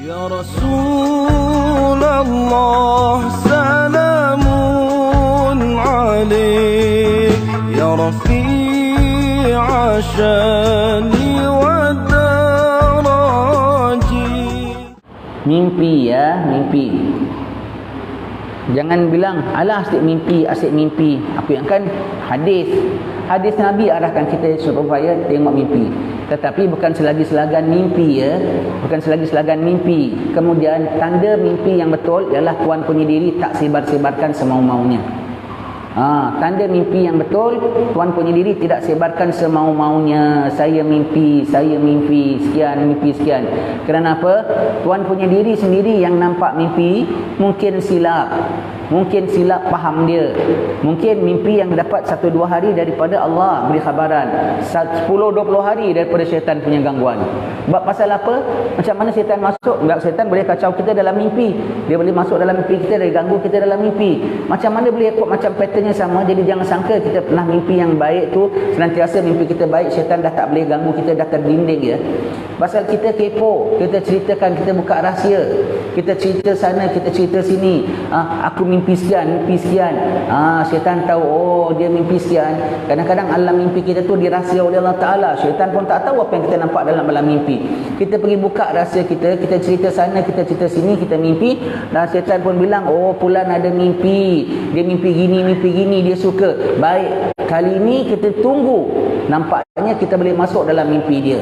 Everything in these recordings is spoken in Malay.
Ya Rasulullah salamun alaik ya Rafi'a syani wa daraji. Mimpi ya, mimpi. Jangan bilang, alah asyik mimpi, asyik mimpi. Apa yang kan hadis. Hadis Nabi arahkan kita supaya tengok mimpi. Tetapi bukan selagi selagan mimpi ya. Bukan selagi selagan mimpi. Kemudian tanda mimpi yang betul ialah tuan punya diri tak sebar-sebarkan semau-maunya. Tanda mimpi yang betul, tuan punya diri tidak sebarkan semau-maunya. Saya mimpi sekian, mimpi sekian. Kerana apa? Tuan punya diri sendiri yang nampak mimpi, mungkin silap. Mungkin silap faham dia. Mungkin mimpi yang dapat 1-2 hari daripada Allah beri khabaran. 10-20 hari daripada syaitan punya gangguan. Sebab pasal apa? Macam mana syaitan masuk? Sebab syaitan boleh kacau kita dalam mimpi. Dia boleh masuk dalam mimpi kita, dia ganggu kita dalam mimpi. Macam mana boleh ikut macam patternnya sama. Jadi jangan sangka kita pernah mimpi yang baik tu, senantiasa mimpi kita baik, syaitan dah tak boleh ganggu kita, dah terdinding ya. Pasal kita kepo, kita ceritakan, kita buka rahsia. Kita cerita sana, kita cerita sini. Aku mimpi sekian. Syaitan tahu, oh dia mimpi sekian. Kadang-kadang alam mimpi kita tu dirahsia oleh Allah Ta'ala. Syaitan pun tak tahu apa yang kita nampak dalam alam mimpi. Kita pergi buka rahsia kita, kita cerita sana, kita cerita sini, kita mimpi. Dan syaitan pun bilang, oh fulan ada mimpi. Dia mimpi gini, dia suka. Baik, kali ini kita tunggu. Nampaknya kita boleh masuk dalam mimpi dia.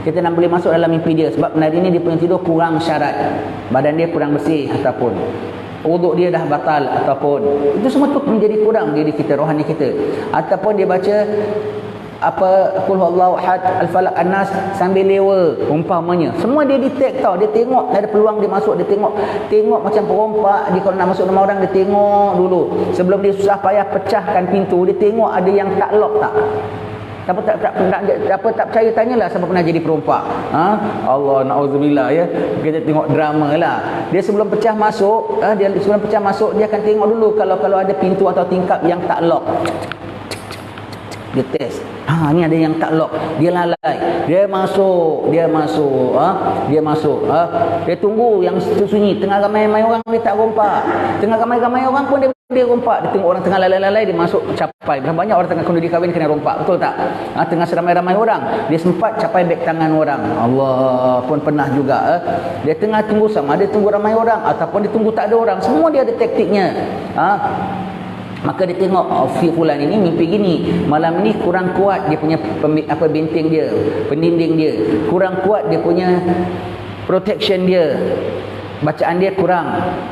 Kita nak boleh masuk dalam mimpi dia. Sebab hari ini dia punya tidur kurang syarat. Badan dia kurang bersih ataupun wuduk dia dah batal ataupun itu semua tu menjadi kurang diri kita, rohani kita. Ataupun dia baca qul huwallahu ahad, al-falaq, an-nas sambil lewa umpamanya. Semua dia detect tau. Dia tengok ada peluang dia masuk, dia tengok macam perompak. Dia kalau nak masuk rumah orang dia tengok dulu. Sebelum dia susah payah pecahkan pintu, dia tengok ada yang tak lock tak. Siapa tak percaya, tanyalah siapa pernah jadi perompak. Allah na'udzubillah ya. Kita tengok drama lah. Dia sebelum pecah masuk, dia akan tengok dulu kalau ada pintu atau tingkap yang tak lock. Dia test. Ni ada yang tak lock. Dia lalai. Dia masuk. Dia tunggu yang sunyi. Tengah ramai-ramai orang dia tak rompak. Tengah ramai-ramai orang pun dia rompak. Dia tengok orang tengah lalai-lalai, dia masuk capai. Berapa banyak orang tengah kundi kahwin kena rompak. Betul tak? Tengah seramai-ramai orang, dia sempat capai beg tangan orang. Allah pun pernah juga. Dia tengah tunggu sama, dia tunggu ramai orang ataupun dia tunggu tak ada orang. Semua dia ada taktiknya. Maka dia tengok fulan ini mimpi gini, malam ni kurang kuat dia punya benteng dia, pendinding dia, kurang kuat dia punya protection dia, bacaan dia kurang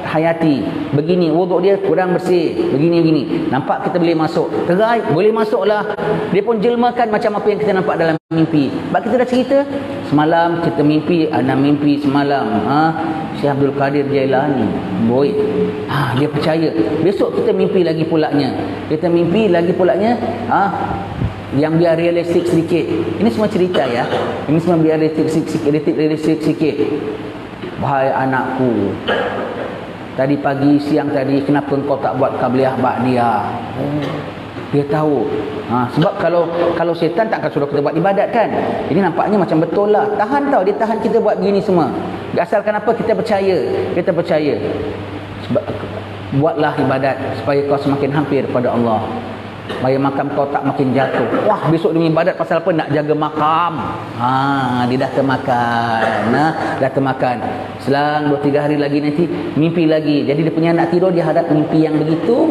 hayati, begini, wuduk dia kurang bersih, begini. Nampak kita boleh masuk, terai boleh masuklah. Dia pun jelmakan macam apa yang kita nampak dalam mimpi. Sebab kita dah cerita semalam kita mimpi, ana mimpi semalam Syekh Abdul Qadir Jailani. Boy. Dia percaya. Besok kita mimpi lagi pulaknya. Yang biar realistik sedikit. Ini semua cerita ya. Ini semua biar realistik sikit. Wahai anakku, tadi pagi, siang tadi, kenapa engkau tak buat qabliyah ba'diyah? Dia tahu. Sebab kalau syaitan tak akan suruh kita buat ibadat kan. Ini nampaknya macam betul lah. Tahan tau, dia tahan kita buat gini semua. Asalkan apa? Kita percaya. Sebab buatlah ibadat supaya kau semakin hampir pada Allah. Supaya makam kau tak makin jatuh. Wah, besok demi ibadat pasal apa? Nak jaga makam. Dia dah termakan. Selang 2-3 hari lagi nanti mimpi lagi. Jadi dia punya nak tidur, dia hadap mimpi yang begitu.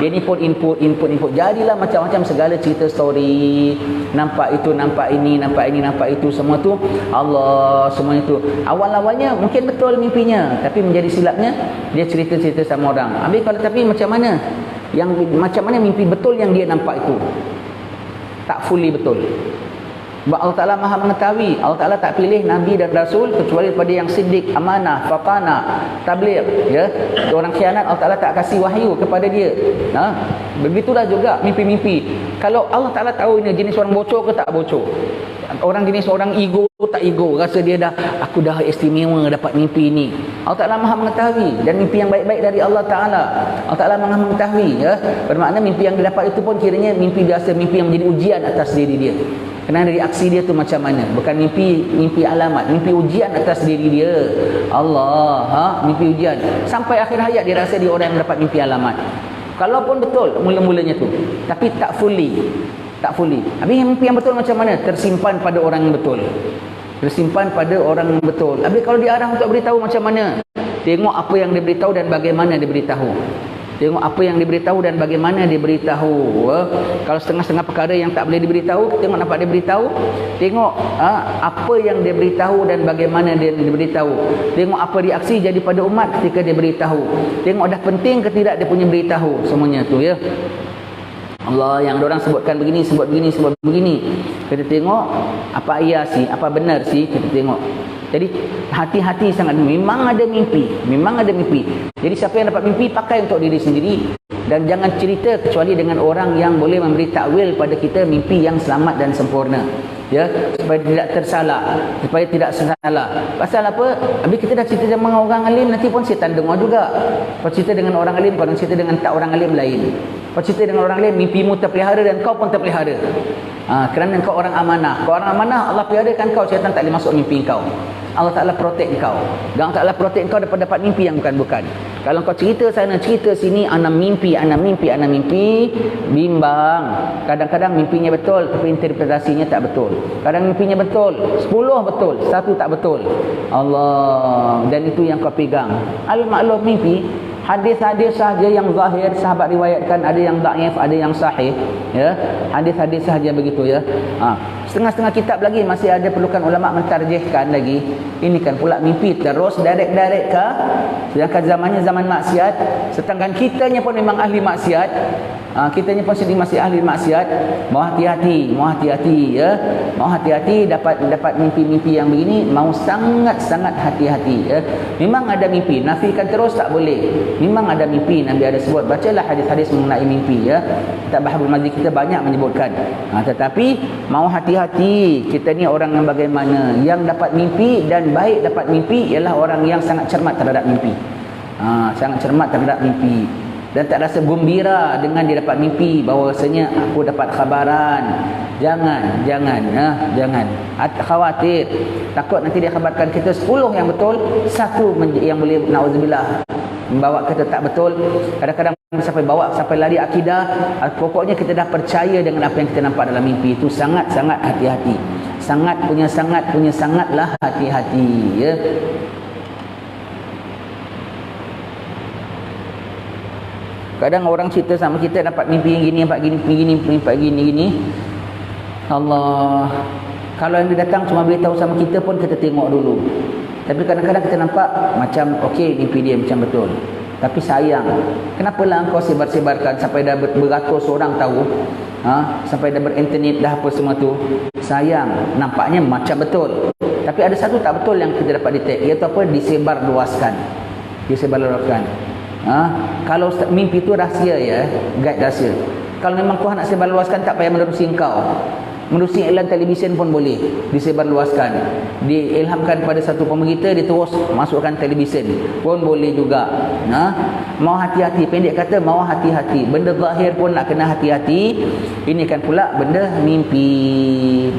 Dia ni pun input. Jadilah macam-macam segala cerita story. Nampak itu, nampak ini, nampak itu, semua tu Allah, semua itu. Awal-awalnya mungkin betul mimpinya, tapi menjadi silapnya dia cerita-cerita sama orang. Tapi macam mana? Macam mana mimpi betul yang dia nampak itu? Tak fully betul. Sebab Allah Ta'ala maha mengetahui. Allah Ta'ala tak pilih Nabi dan Rasul kecuali pada yang siddiq, amanah, fatana, tabligh ya. Orang khianat Allah Ta'ala tak kasih wahyu kepada dia. Begitulah juga mimpi-mimpi. Kalau Allah Ta'ala tahu ini jenis orang bocor ke tak bocor, orang jenis orang ego tak ego, rasa dia aku dah istimewa dapat mimpi ini. Allah Ta'ala maha mengetahui. Dan mimpi yang baik-baik dari Allah Ta'ala, Allah Ta'ala maha mengetahui ya. Bermakna mimpi yang dia dapat itu pun kiranya mimpi biasa, mimpi yang menjadi ujian atas diri dia. Kerana reaksi dia tu macam mana. Bukan mimpi alamat, mimpi ujian atas diri dia. Allah, mimpi ujian. Sampai akhir hayat dia rasa dia orang yang dapat mimpi alamat. Kalaupun betul mula-mulanya tu, tapi tak fully. Habis mimpi yang betul macam mana? Tersimpan pada orang yang betul. Habis kalau diarah untuk beritahu macam mana? Tengok apa yang dia beritahu dan bagaimana dia beritahu. Kalau setengah-setengah perkara yang tak boleh diberitahu, tengok nampak dia beritahu. Tengok apa yang dia beritahu dan bagaimana dia beritahu. Tengok apa reaksi jadi pada umat ketika dia beritahu. Tengok dah penting ke tidak dia punya beritahu. Semuanya tu ya. Allah, yang orang sebutkan begini, sebut begini. Kita tengok apa iya sih, apa benar sih, kita tengok. Jadi hati-hati sangat. Memang ada mimpi. Jadi siapa yang dapat mimpi, pakai untuk diri sendiri. Dan jangan cerita kecuali dengan orang yang boleh memberi takwil pada kita mimpi yang selamat dan sempurna. Ya, supaya tidak tersalah. Pasal apa? Habis kita dah cerita dengan orang alim, nanti pun setan dengar juga. Kau cerita dengan orang alim, kau cerita dengan tak orang alim lain. Kau cerita dengan orang alim, mimpimu terpelihara dan kau pun terpelihara. Kerana kau orang amanah. Kau orang amanah, Allah peliharakan kau, syaitan tak boleh masuk mimpi kau. Allah Ta'ala protect kau. Dan Allah Ta'ala protect kau daripada dapat mimpi yang bukan-bukan. Kalau kau cerita sana, cerita sini, ana mimpi, bimbang. Kadang-kadang mimpinya betul, tapi interpretasinya tak betul. Kadang mimpinya betul, 10 betul, 1 tak betul. Allah. Dan itu yang kau pegang. Al-maklum mimpi. Hadis-hadis sahaja yang zahir sahabat riwayatkan, ada yang dhaif, ada yang sahih, ya. Hadis-hadis sahaja begitu ya. Setengah-setengah kitab lagi masih ada perlukan ulama mentarjihkan lagi. Ini kan pula mimpi terus direct ke. Sedangkan zamannya zaman maksiat, sedangkan kitanya pun memang ahli maksiat. Kitanya pun sedih masih ahli maksiat. Mau hati-hati ya. Mau hati-hati dapat mimpi-mimpi yang begini, mau sangat-sangat hati-hati ya. Memang ada mimpi, nafikan terus tak boleh. Memang ada mimpi, Nabi ada sebut. Bacalah hadis-hadis mengenai mimpi ya. Kitab Bahrul Majid kita banyak menyebutkan. Tetapi mau hati-hati, kita ni orang yang bagaimana? Yang dapat mimpi dan baik dapat mimpi ialah orang yang sangat cermat terhadap mimpi. Dan tak rasa gembira dengan dia dapat mimpi bahawasanya aku dapat khabaran. Jangan. Khawatir. Takut nanti dia khabarkan kita 10 yang betul, 1 yang boleh na'udzubillah membawa kita tak betul. Kadang-kadang sampai lari akidah. Pokoknya kita dah percaya dengan apa yang kita nampak dalam mimpi. Itu sangat-sangat hati-hati. Sangatlah hati-hati ya. Kadang orang cerita sama kita dapat mimpi yang gini, nampak gini. Allah. Kalau yang dia datang cuma beritahu sama kita pun kita tengok dulu. Tapi kadang-kadang kita nampak macam okey, mimpi dia macam betul. Tapi sayang, kenapalah engkau sebar-sebarkan sampai dah beratus orang tahu? Sampai dah berinternet dah apa semua tu. Sayang, nampaknya macam betul. Tapi ada satu tak betul yang kita dapat detect, iaitu apa? Disebarluaskan. Kalau mimpi itu rahsia ya, guide rahsia. Kalau memang Tuhan nak sebarluaskan, tak payah menerusi engkau. Menerusi iklan televisyen pun boleh disebarluaskan. Diilhamkan pada satu pemberita, dia terus masukkan televisyen pun boleh juga. Mau hati-hati, pendek kata mau hati-hati. Benda zahir pun nak kena hati-hati. Ini kan pula benda mimpi.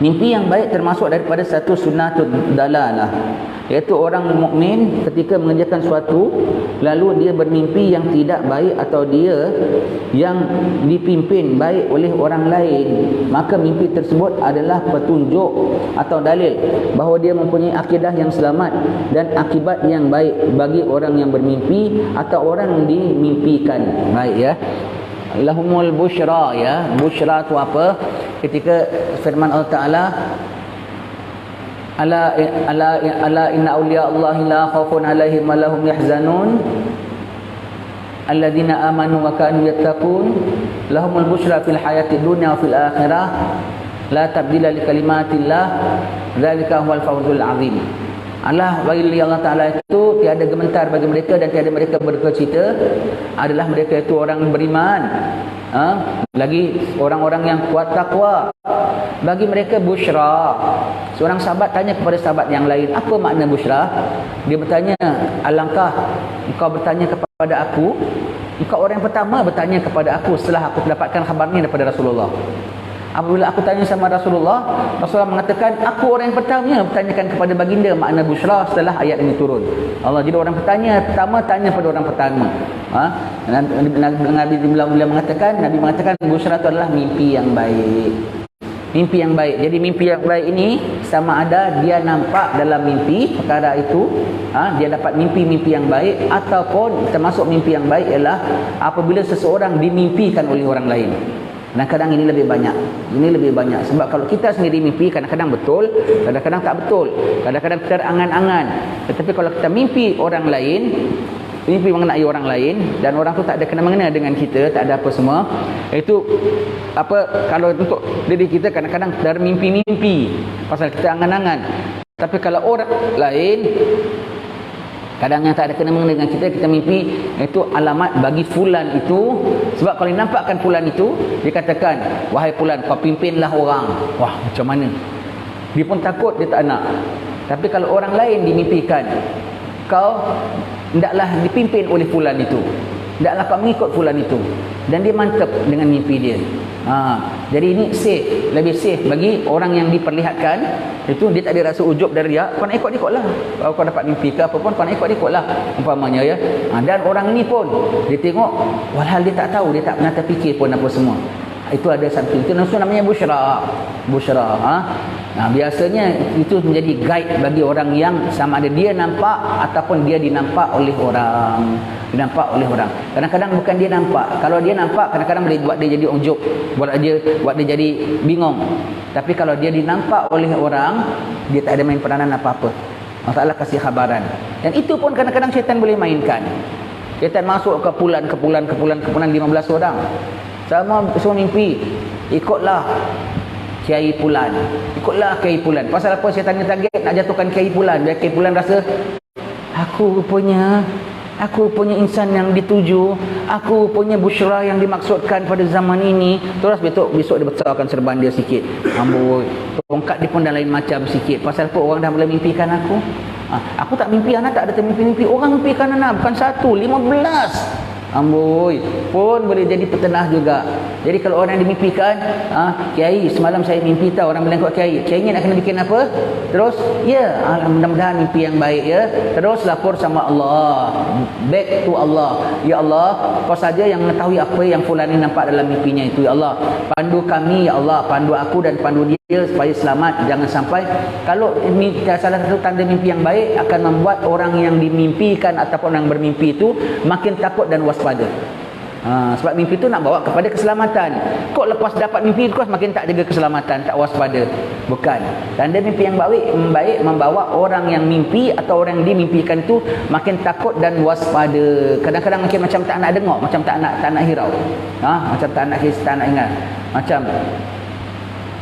Mimpi yang baik termasuk daripada satu sunnatul dalalah, iaitu orang mukmin ketika mengerjakan suatu lalu dia bermimpi yang tidak baik atau dia yang dipimpin baik oleh orang lain, maka mimpi tersebut adalah petunjuk atau dalil bahawa dia mempunyai akidah yang selamat dan akibat yang baik bagi orang yang bermimpi atau orang yang dimimpikan. Baik ya. Lahumul busyra ya. Busyra tu apa? Ketika firman Allah Ta'ala, ala inna awliya Allah la khawfun alaihim wa lahum yahzanun alladhina amanu wa kanu yattaqun lahumul busyra fil hayati dunya wa fil akhirah la tabdila li kalimatillah dzalika huwal fawzul azim. Allah bagi Allah Ta'ala itu tiada gementar bagi mereka dan tiada mereka berduka adalah mereka itu orang beriman. Lagi orang-orang yang kuat takwa. Bagi mereka busyra. Seorang sahabat tanya kepada sahabat yang lain, apa makna busyra? Dia bertanya, alangkah engkau bertanya kepada aku Engkau orang yang pertama bertanya kepada aku setelah aku mendapatkan khabar ni daripada Rasulullah. Apabila aku tanya sama Rasulullah, Rasulullah mengatakan, aku orang yang pertama bertanyakan kepada baginda makna busyra setelah ayat ini turun. Allah, jadi orang pertama tanya pada orang pertama. Nabi mengatakan, busyra itu adalah mimpi yang baik. Mimpi yang baik. Jadi mimpi yang baik ini sama ada dia nampak dalam mimpi perkara itu, dia dapat mimpi-mimpi yang baik, ataupun termasuk mimpi yang baik ialah apabila seseorang dimimpikan oleh orang lain. Kadang-kadang ini lebih banyak. Ini lebih banyak. Sebab kalau kita sendiri mimpi, kadang-kadang betul, kadang-kadang tak betul. Kadang-kadang terangan-angan. Tetapi kalau kita mimpi orang lain, mimpi mengenai orang lain, dan orang tu tak ada kena-mengena dengan kita, tak ada apa semua, itu kalau untuk diri kita kadang-kadang dari mimpi-mimpi pasal kita angan-angan. Tapi kalau orang lain, kadang yang tak ada kena-mengena dengan kita, kita mimpi itu alamat bagi fulan itu. Sebab kalau nampakkan fulan itu, dia katakan, wahai fulan, kau pimpinlah orang. Wah, macam mana? Dia pun takut, dia tak nak. Tapi kalau orang lain dimimpikan, kau hendaklah dipimpin oleh fulan itu, hendaklah kau mengikut fulan itu, dan dia mantap dengan mimpi dia. Jadi ini safe, lebih safe bagi orang yang diperlihatkan. Itu dia tak ada rasa ujub dan riak. Kau nak ikut-ikutlah. Kalau kau dapat mimpi ke apa pun, kau nak ikut-ikutlah, umpamanya ya. Dan orang ini pun dia tengok, walhal dia tak tahu, dia tak pernah terfikir pun apa semua. Itu ada satu, itu namanya busyra. Biasanya itu menjadi guide bagi orang yang sama ada dia nampak ataupun dia dinampak oleh orang. Kadang-kadang bukan dia nampak. Kalau dia nampak, kadang-kadang boleh buat dia jadi ujub, buat dia jadi bingung. Tapi kalau dia dinampak oleh orang, dia tak ada main peranan apa-apa. Allah kasih khabaran. Dan itu pun kadang-kadang syaitan boleh mainkan. Syaitan masuk ke pulan 15 orang. Semua mimpi, ikutlah Kiai Pulan. Pasal apa syaitan ni target nak jatuhkan Kiai Pulan? Biar Kiai Pulan rasa, aku punya insan yang dituju, aku punya busyra yang dimaksudkan pada zaman ini. Terus besok dia besarkan serban dia sikit. Amboi, tongkat dia pun dah lain macam sikit. Pasal apa? Orang dah mula mimpikan aku. Aku tak mimpi, anak tak ada termimpi-mimpi. Orang mimpikan anak, bukan 1, 15. Amboi, pun boleh jadi petenah juga. Jadi kalau orang dimimpikan, Kiai, semalam saya mimpi tahu, orang bilang kat Kiai ni nak kena bikin apa? Terus, ya, mudah-mudahan mimpi yang baik ya. Terus lapor sama Allah, back to Allah. Ya Allah, kau saja yang mengetahui apa yang fulan ni nampak dalam mimpinya itu. Ya Allah, pandu kami ya Allah, pandu aku dan pandu dia supaya selamat. Jangan sampai, kalau ini salah satu tanda mimpi yang baik akan membuat orang yang dimimpikan ataupun yang bermimpi itu makin takut dan waspada. Sebab mimpi itu nak bawa kepada keselamatan. Kok lepas dapat mimpi itu makin tak jaga keselamatan, tak waspada. Bukan. Tanda mimpi yang baik membawa orang yang mimpi atau orang yang dimimpikan itu makin takut dan waspada. Kadang-kadang macam tak nak dengar, macam tak nak hirau. Macam tak nak ingat. Macam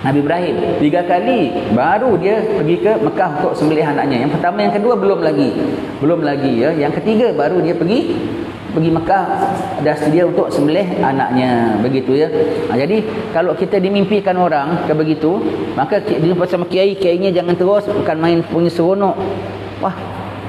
Nabi Ibrahim 3 kali baru dia pergi ke Mekah untuk sembelih anaknya. Yang pertama, yang kedua belum lagi ya. Yang ketiga baru dia pergi Mekah, dah sedia untuk sembelih anaknya, begitu ya. Jadi kalau kita dimimpikan orang ke begitu, maka dia bersama kiainya jangan terus bukan main punya seronok. Wah,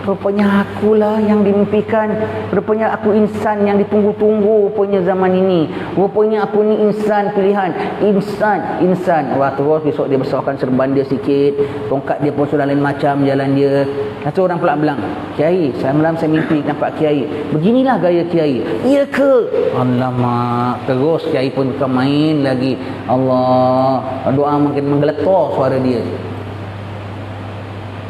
rupanya akulah yang dimimpikan, rupanya aku insan yang ditunggu-tunggu rupanya zaman ini, rupanya aku ni insan pilihan, insan. Wah, terus besok dia besarkan serban dia sikit, tongkat dia pun sudah lain macam jalan dia. Satu orang pula bilang, Kiai, semalam saya mimpi nampak Kiai, beginilah gaya Kiai. Iya ke? Alamak, terus Kiai pun main lagi. Allah, doa makin menggeletar suara dia.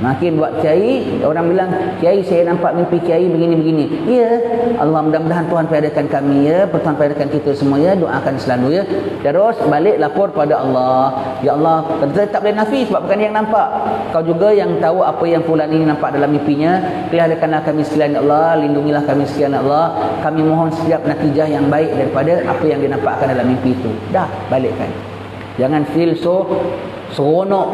Makin buat Kiai, orang bilang, Kiai saya nampak mimpi Kiai begini-begini. Ya, Allah mudah-mudahan Tuhan peradakan kami ya, Tuhan peradakan kita semua ya, doakan selalu ya. Terus balik lapor pada Allah. Ya Allah, kita tak boleh nafi sebab bukan dia yang nampak. Kau juga yang tahu apa yang fulan ini nampak dalam mimpinya. Peliharakanlah kami sekalian ya Allah, lindungilah kami sekalian ya Allah. Kami mohon setiap natijah yang baik daripada apa yang dinampakkan dalam mimpi itu. Dah, balikkan. Jangan feel so seronok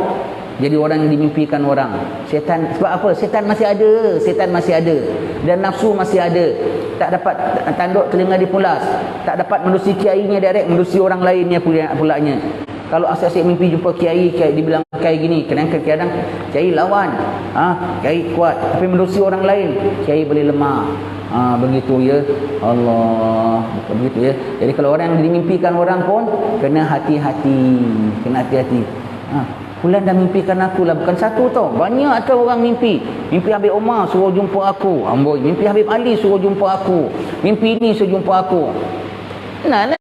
jadi orang yang dimimpikan orang. Setan, sebab apa? Setan masih ada. Dan nafsu masih ada. Tak dapat tanduk telinga dipulas. Tak dapat menerusi kiainya direct, menerusi orang lainnya pulanya. Kalau asyik mimpi jumpa kiai dibilang kiai gini, kadang-kadang kiai lawan. Kiai kuat, tapi menerusi orang lain, kiai boleh lemah. Begitu ya. Allah, begitu ya. Jadi kalau orang yang dimimpikan orang pun kena hati-hati, kena hati-hati. Fulan dah mimpikan aku lah, bukan satu tau, banyak tau orang mimpi. Mimpi Habib Omar suruh jumpa aku, amboi. Mimpi Habib Ali suruh jumpa aku, mimpi ini suruh jumpa aku. Nah.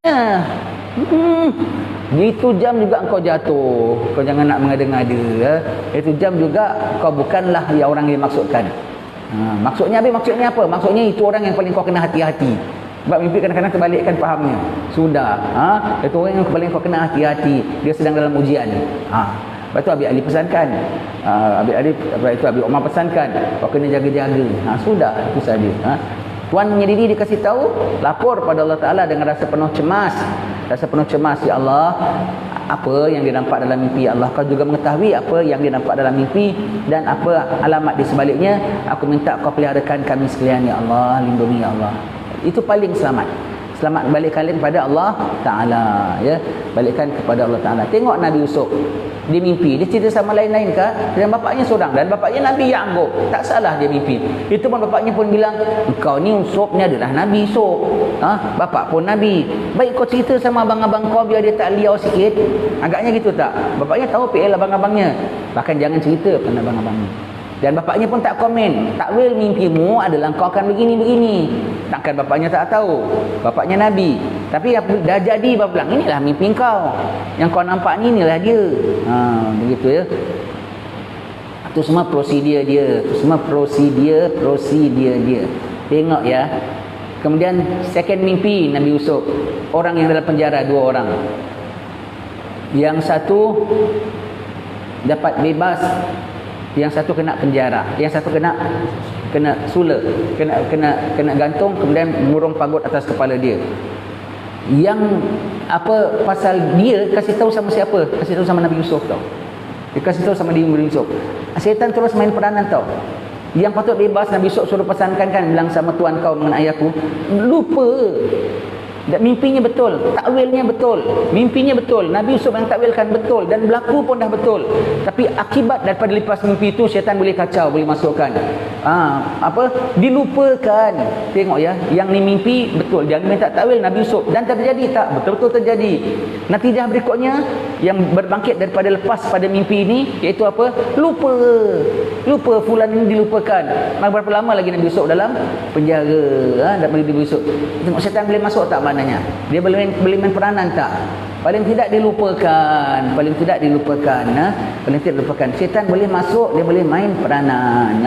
Itu jam juga engkau jatuh. Kau jangan nak mengada-ngada ya. Itu jam juga kau bukanlah yang orang yang dimaksudkan. Maksudnya apa? Maksudnya itu orang yang paling kau kena hati-hati. Sebab mimpi kadang-kadang terbalikkan fahamnya. Sudah. Itu orang yang paling kau kena hati-hati. Dia sedang dalam ujian. Lepas tu Habib Ali pesankan. Habib Omar pesankan. Kau kena jaga-jaga. Sudah. Itu saja. Tuan punya diri dikasih tahu, lapor pada Allah Ta'ala dengan rasa penuh cemas. Rasa penuh cemas, ya Allah, apa yang dia nampak dalam mimpi, ya Allah, kau juga mengetahui apa yang dia nampak dalam mimpi dan apa alamat di sebaliknya. Aku minta kau peliharakan kami sekalian, ya Allah, lindungi, ya Allah. Itu paling selamat. Selamat balikkan kepada Allah Ta'ala, ya. Balikkan kepada Allah Ta'ala. Tengok Nabi Yusuf dia mimpi, dia cerita sama lain-lain ke, dan bapaknya seorang, dan bapaknya Nabi Ya'qub. Tak salah dia mimpi. Itu pun bapaknya pun bilang, engkau ni Yusuf ni adalah Nabi Yusuf. Bapak pun Nabi. Baik kau cerita sama abang-abang kau biar dia tak liau sikit. Agaknya gitu tak? Bapaknya tahu PL abang-abangnya. Bahkan jangan cerita pada abang-abangnya. Dan bapaknya pun tak komen. Takwil mimpimu adalah kau akan begini-begini. Takkan bapaknya tak tahu. Bapaknya Nabi. Tapi dah jadi bapak bilang, inilah mimpi kau. Yang kau nampak ni, inilah dia. Begitu ya. Itu semua prosedur dia. Itu semua prosedur dia. Tengok ya. Kemudian second mimpi Nabi Yusuf. Orang yang dalam penjara, 2 orang. Yang satu dapat bebas, yang satu kena penjara, yang satu kena sula, kena gantung, kemudian murung pagut atas kepala dia. Yang apa pasal dia kasih tahu sama siapa? Kasih tahu sama Nabi Yusuf tau. Dia kasih tahu sama Nabi Yusuf. Syaitan terus main peranan tau. Yang patut bebas Nabi Yusuf suruh pesankan kan, bilang sama tuan kau mengenai aku. Lupa. Dan mimpinya betul, takwilnya betul, mimpinya betul, Nabi Yusuf yang takwilkan betul, dan berlaku pun dah betul. Tapi akibat daripada lepas mimpi itu, syaitan boleh kacau, boleh masukkan dilupakan. Tengok ya, yang ni mimpi betul, jangan minta takwil Nabi Yusuf, dan terjadi tak? Betul-betul terjadi. Natijah berikutnya yang berbangkit daripada lepas pada mimpi ini, iaitu apa? Lupa fulan ini dilupakan. Berapa lama lagi Nabi Yusuf dalam penjara? Nabi Yusuf, tengok syaitan boleh masuk tak? Maknanya dia boleh main peranan tak? Paling tidak dilupakan. Paling tidak dilupakan. Syaitan boleh masuk, dia boleh main peranan.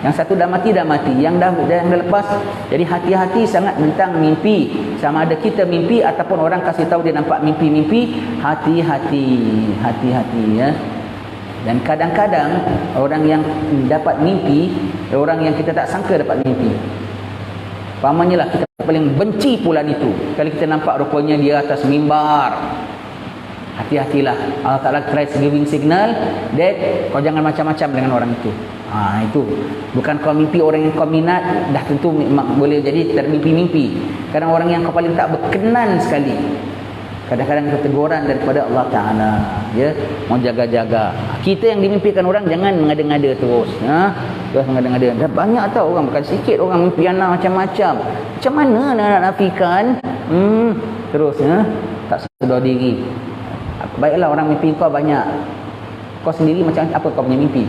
Yang satu dah mati, yang dah lepas. Jadi hati-hati sangat tentang mimpi. Sama ada kita mimpi ataupun orang kasih tahu dia nampak mimpi. Hati-hati ya. Dan kadang-kadang orang yang dapat mimpi, orang yang kita tak sangka dapat mimpi. Pamannya lah kita paling benci pulan itu. Kalau kita nampak rupanya dia atas mimbar. Hati-hatilah. Allah Ta'ala tries giving signal that kau jangan macam-macam dengan orang itu. Itu. Bukan kau mimpi orang yang kau minat, dah tentu boleh jadi termimpi-mimpi. Kadang orang yang kau paling tak berkenan sekali. Kadang-kadang keteguran daripada Allah Ta'ala. Ya, mau jaga-jaga. Kita yang dimimpikan orang jangan mengada-ngada terus. Terus mengada-ngada. Dah banyak tau orang, bukan sikit orang mimpi anak macam-macam. Macam mana nak nafikan? Terus tak sedar diri. Baiklah orang mimpi kau banyak. Kau sendiri macam apa kau punya mimpi?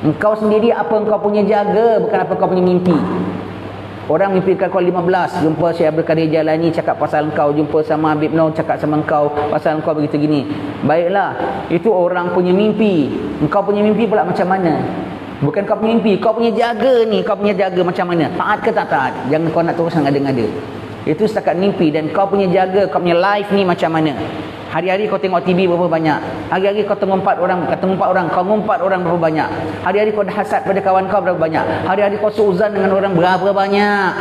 Engkau sendiri apa engkau punya jaga, bukan apa kau punya mimpi. Orang mimpikan kau 15, jumpa Syekh Abdul Qadir Jalani cakap pasal engkau, jumpa sama Habib Noh cakap sama engkau pasal engkau begitu gini. Baiklah, itu orang punya mimpi. Engkau punya mimpi pula macam mana? Bukan kau punya mimpi, kau punya jaga ni, kau punya jaga macam mana? Taat ke tak taat? Jangan kau nak terus ngada-ngada. Itu setakat mimpi. Dan kau punya jaga, kau punya life ni macam mana? Hari-hari kau tengok TV berapa banyak? Hari-hari kau tengok 4 orang, kau ngumpat orang berapa banyak? Hari-hari kau dah hasad pada kawan kau berapa banyak? Hari-hari kau suuzan dengan orang berapa banyak?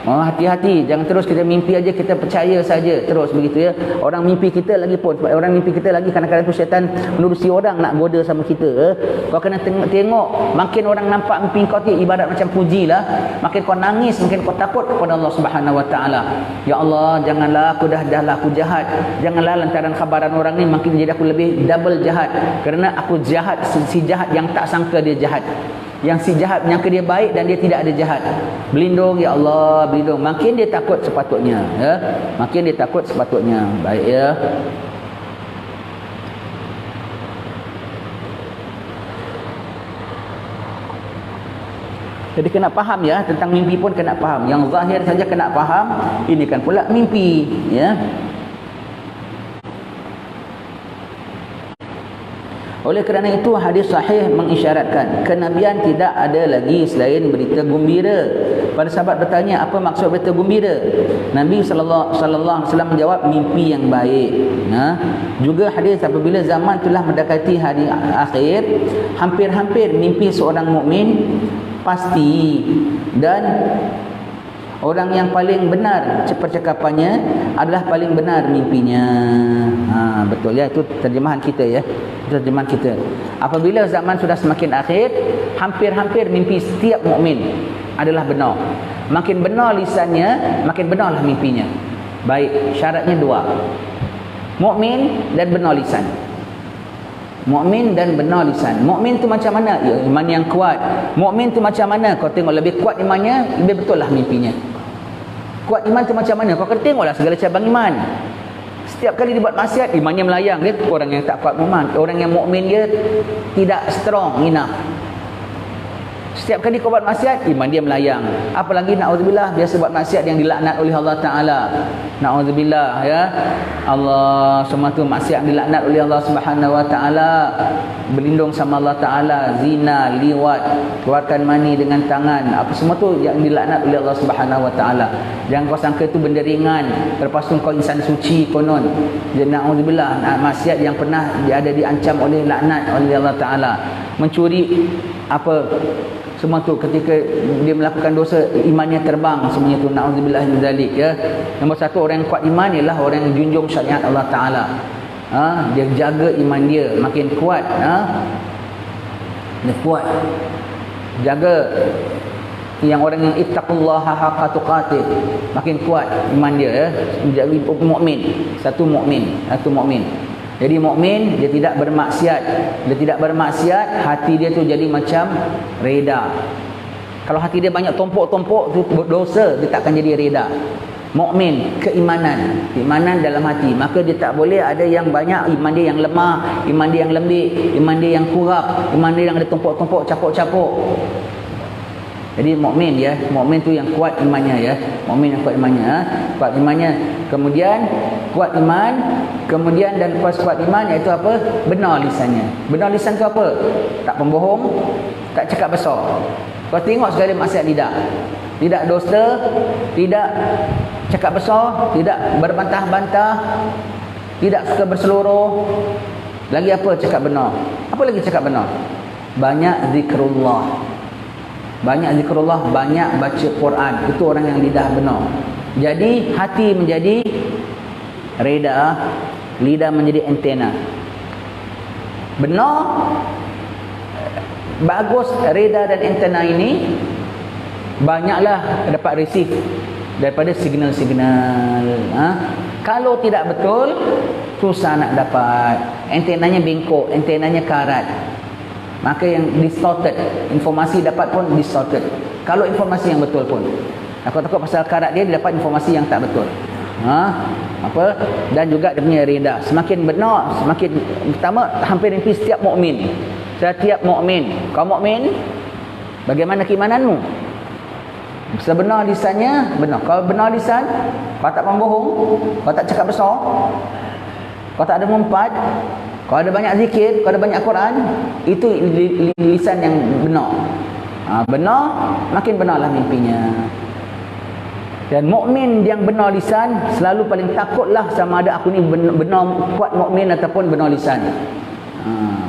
Hati-hati, jangan terus kita mimpi aja kita percaya saja terus begitu ya. Orang mimpi kita lagi pun, orang mimpi kita lagi kadang-kadang tu syaitan menerusi orang nak goda sama kita. Kau kena tengok, makin orang nampak mimpi kau tu ibarat macam pujilah, makin kau nangis, makin kau takut kepada Allah Subhanahu Wa Taala. Ya Allah, janganlah aku dahlah aku jahat. Janganlah lantaran khabaran orang ni makin jadi aku lebih double jahat. Kerana aku jahat, si jahat yang tak sangka dia jahat. yang si jahat menyangka dia baik dan dia tidak ada jahat. Berlindung ya Allah, berlindung. Makin dia takut sepatutnya, ya. Makin dia takut sepatutnya. Baik ya. Jadi kena faham ya, tentang mimpi pun kena faham. Yang zahir saja kena faham, ini kan pula mimpi, ya. Oleh kerana itu hadis sahih mengisyaratkan kenabian tidak ada lagi selain berita gembira. Para sahabat bertanya, apa maksud berita gembira? Nabi sallallahu alaihi wasallam menjawab, mimpi yang baik. Juga hadis apabila zaman telah mendekati hari akhir, hampir-hampir mimpi seorang mukmin pasti, dan orang yang paling benar percakapannya adalah paling benar mimpinya. Betul ya, itu terjemahan kita ya. Terjemahan kita. Apabila zaman sudah semakin akhir, hampir-hampir mimpi setiap mukmin adalah benar. Makin benar lisannya, makin benarlah mimpinya. Baik, syaratnya dua. Mukmin dan benar lisan. Mukmin dan benar lisan. Mukmin tu macam mana? Ya, iman yang kuat. Mukmin tu macam mana? Kau tengok lebih kuat imannya, lebih betul lah mimpinya. Kuat iman tu macam mana? Kau kena tengoklah segala cabang iman. Setiap kali dia buat maksiat, imannya melayang. Dia orang yang tak kuat iman. Orang yang mukmin dia tidak strong enough. Setiap kali kau buat maksiat, iman dia melayang. Apalagi na'udzubillah, biasa buat maksiat yang dilaknat oleh Allah Ta'ala. Na'udzubillah ya. Allah, semua tu maksiat dilaknat oleh Allah Subhanahu Wa Ta'ala. Berlindung sama Allah Ta'ala. Zina, liwat, keluarkan mani dengan tangan. Apa semua tu yang dilaknat oleh Allah Subhanahu Wa Ta'ala. Jangan kau sangka tu benda ringan. Lepas tu kau insan suci konon. Jadi na'udzubillah, maksiat yang pernah ada diancam oleh laknat oleh Allah Ta'ala. Mencuri apa semua tu ketika dia melakukan dosa, imannya terbang semuanya tu. Na'udzubillah min zalik ya. Nombor satu, orang yang kuat iman ialah orang yang junjung syariat Allah Ta'ala. Dia jaga iman dia makin kuat. Dia kuat, jaga. Yang orang yang ittaqullaha haqqa tuqatih, makin kuat iman dia ya. Menjadi mukmin. Satu mukmin. Jadi mukmin dia tidak bermaksiat. Dia tidak bermaksiat, hati dia tu jadi macam reda. Kalau hati dia banyak tompok-tompok tu dosa, dia takkan jadi reda. Mukmin, keimanan dalam hati. Maka dia tak boleh ada yang banyak iman dia yang lemah, iman dia yang lembik, iman dia yang kurap, iman dia yang ada tompok-tompok, capuk-capuk. Jadi mukmin ya, mukmin tu yang kuat imannya ya. Mukmin yang kuat imannya, kuat imannya. Kemudian kuat iman, kemudian dan lepas kuat iman iaitu apa? Benar lisannya. Benar lisan tu apa? Tak pembohong, tak cakap besar. Kau tengok segala maksiat tidak dusta, tidak cakap besar, tidak berbantah-bantah, tidak suka berseluruh. Lagi apa? Cakap benar. Apa lagi cakap benar? Banyak zikrullah. Banyak zikrullah, banyak baca Quran. Itu orang yang lidah benar. Jadi hati menjadi reda, lidah menjadi antena. Benar, bagus reda dan antena ini, banyaklah dapat receive daripada signal-signal. Kalau tidak betul, susah nak dapat. Antenanya bengkok, antenanya karat. Maka yang distorted, informasi dapat pun distorted. Kalau informasi yang betul pun, aku takut pasal karat dia dapat informasi yang tak betul. Dan juga dia punya reda. Semakin benar, semakin pertama hampir setiap mukmin. Setiap mukmin. Kau mukmin, bagaimana keimananmu? Sebenar lisannya benar. Kau benar lisan, kau tak membohong, kau tak cakap besar, kau tak ada mengumpat, kau ada banyak zikir, kau ada banyak Quran, itu lisan yang benar. Benar, makin benarlah mimpinya. Dan mukmin yang benar lisan selalu paling takutlah sama ada aku ni benar kuat mukmin ataupun benar lisan.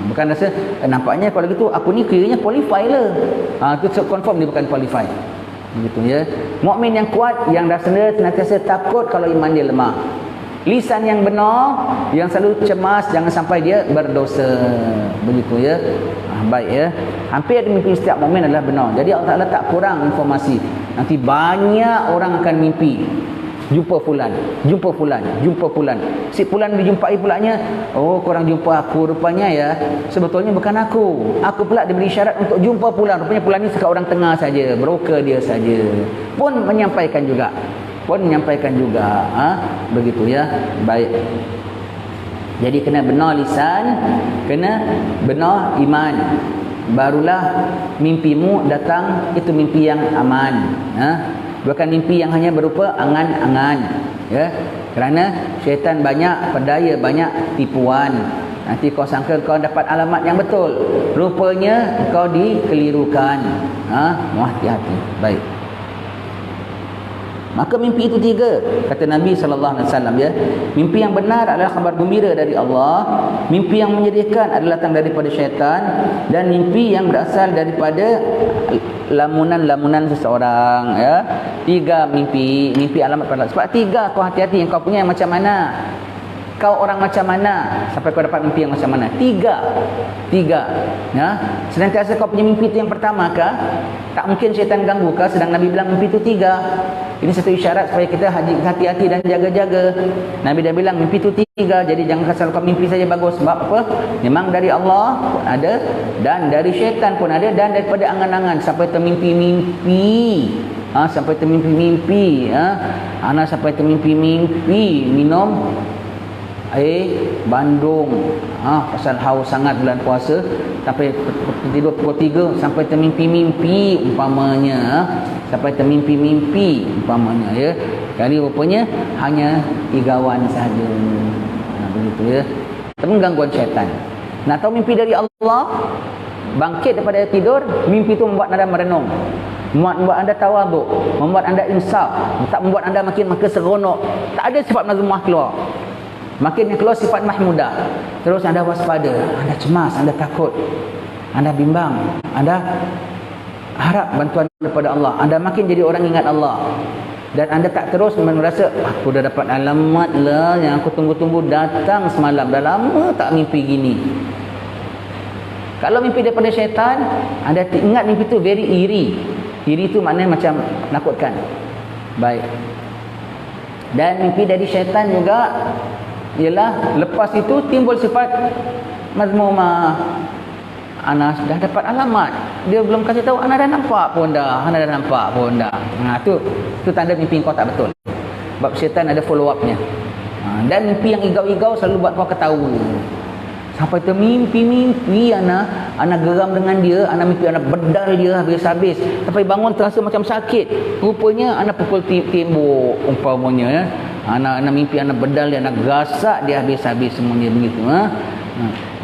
Bukan rasa nampaknya kalau gitu aku ni kiranya qualify lah. Itu confirm dia bukan qualify. Begitu ya. Mukmin yang kuat yang rasanya senantiasa takut kalau iman dia lemah. Lisan yang benar, yang selalu cemas jangan sampai dia berdosa. Begitu ya. Baik ya. Hampir mimpi setiap mukmin adalah benar. Jadi Allah Ta'ala tak kurang informasi. Nanti banyak orang akan mimpi. jumpa fulan, jumpa fulan, jumpa fulan. Si fulan dijumpai pulanya, oh korang jumpa aku rupanya ya. Sebetulnya bukan aku. Aku pula diberi syarat untuk jumpa fulan. Rupanya fulan ni sekat orang tengah saja, broker dia saja. Pun menyampaikan juga. Begitu ya. Baik. Jadi kena benar lisan, kena benar iman. Barulah mimpimu datang itu mimpi yang aman. Bukan mimpi yang hanya berupa angan-angan. Ya, kerana syaitan banyak perdaya, banyak tipuan. Nanti kau sangka kau dapat alamat yang betul, rupanya kau dikelirukan. Hati-hati. Baik. Maka mimpi itu 3, kata Nabi SAW ya. Mimpi yang benar adalah kabar gembira dari Allah, mimpi yang menyedihkan adalah datang daripada syaitan, dan mimpi yang berasal daripada lamunan-lamunan seseorang ya. 3 mimpi alamat pada. Sebab 3 kau hati-hati yang kau punya yang macam mana. Kau orang macam mana sampai kau dapat mimpi yang macam mana? 3 ya. Senantiasa kau punya mimpi itu yang pertama kah? Tak mungkin syaitan ganggu kah? Sedang Nabi bilang mimpi itu 3. Ini satu isyarat supaya kita hati-hati dan jaga-jaga. Nabi dah bilang mimpi itu 3. Jadi jangan asal kau mimpi saja bagus. Sebab apa? Memang dari Allah pun ada, dan dari syaitan pun ada, dan daripada angan-angan sampai termimpi-mimpi. Sampai termimpi-mimpi anak sampai termimpi-mimpi minum air bandung pasal haus sangat bulan puasa, sampai tidur pukul 3 sampai termimpi-mimpi umpamanya. Sampai termimpi-mimpi umpamanya ya. Kali rupanya hanya 3 sahaja. Begitu ya. Tapi gangguan syaitan. Nak tahu mimpi dari Allah? Bangkit daripada tidur, mimpi itu membuat anda merenung, membuat anda tawaduk, membuat anda insaf, tak membuat anda makin seronok. Tak ada sifat mazmumah keluar. Makin yang keluar sifat mahmudah. Terus anda waspada, anda cemas, anda takut, anda bimbang, anda harap bantuan daripada Allah. Anda makin jadi orang ingat Allah. Dan anda tak terus merasa, aku dah dapat alamat lah yang aku tunggu-tunggu datang semalam. Dah lama tak mimpi gini. Kalau mimpi daripada syaitan, anda ingat mimpi itu very eerie. Eerie itu maknanya macam menakutkan. Baik. Dan mimpi dari syaitan juga ialah lepas itu timbul sifat mazmumah. Ana dah dapat alamat, dia belum kasih tahu, ana dah nampak pun dah. Tu tanda mimpi kau tak betul. Sebab syaitan ada follow upnya. Dan mimpi yang igau-igau selalu buat kau ketawa. Sampai termimpi-mimpi ana geram dengan dia, ana mimpi ana bedal dia habis-habis. Sampai bangun terasa macam sakit. Rupanya ana pukul tembok umpamanya ya. Ana mimpi ana bedal dia, ana gasak dia habis-habis semuanya begitu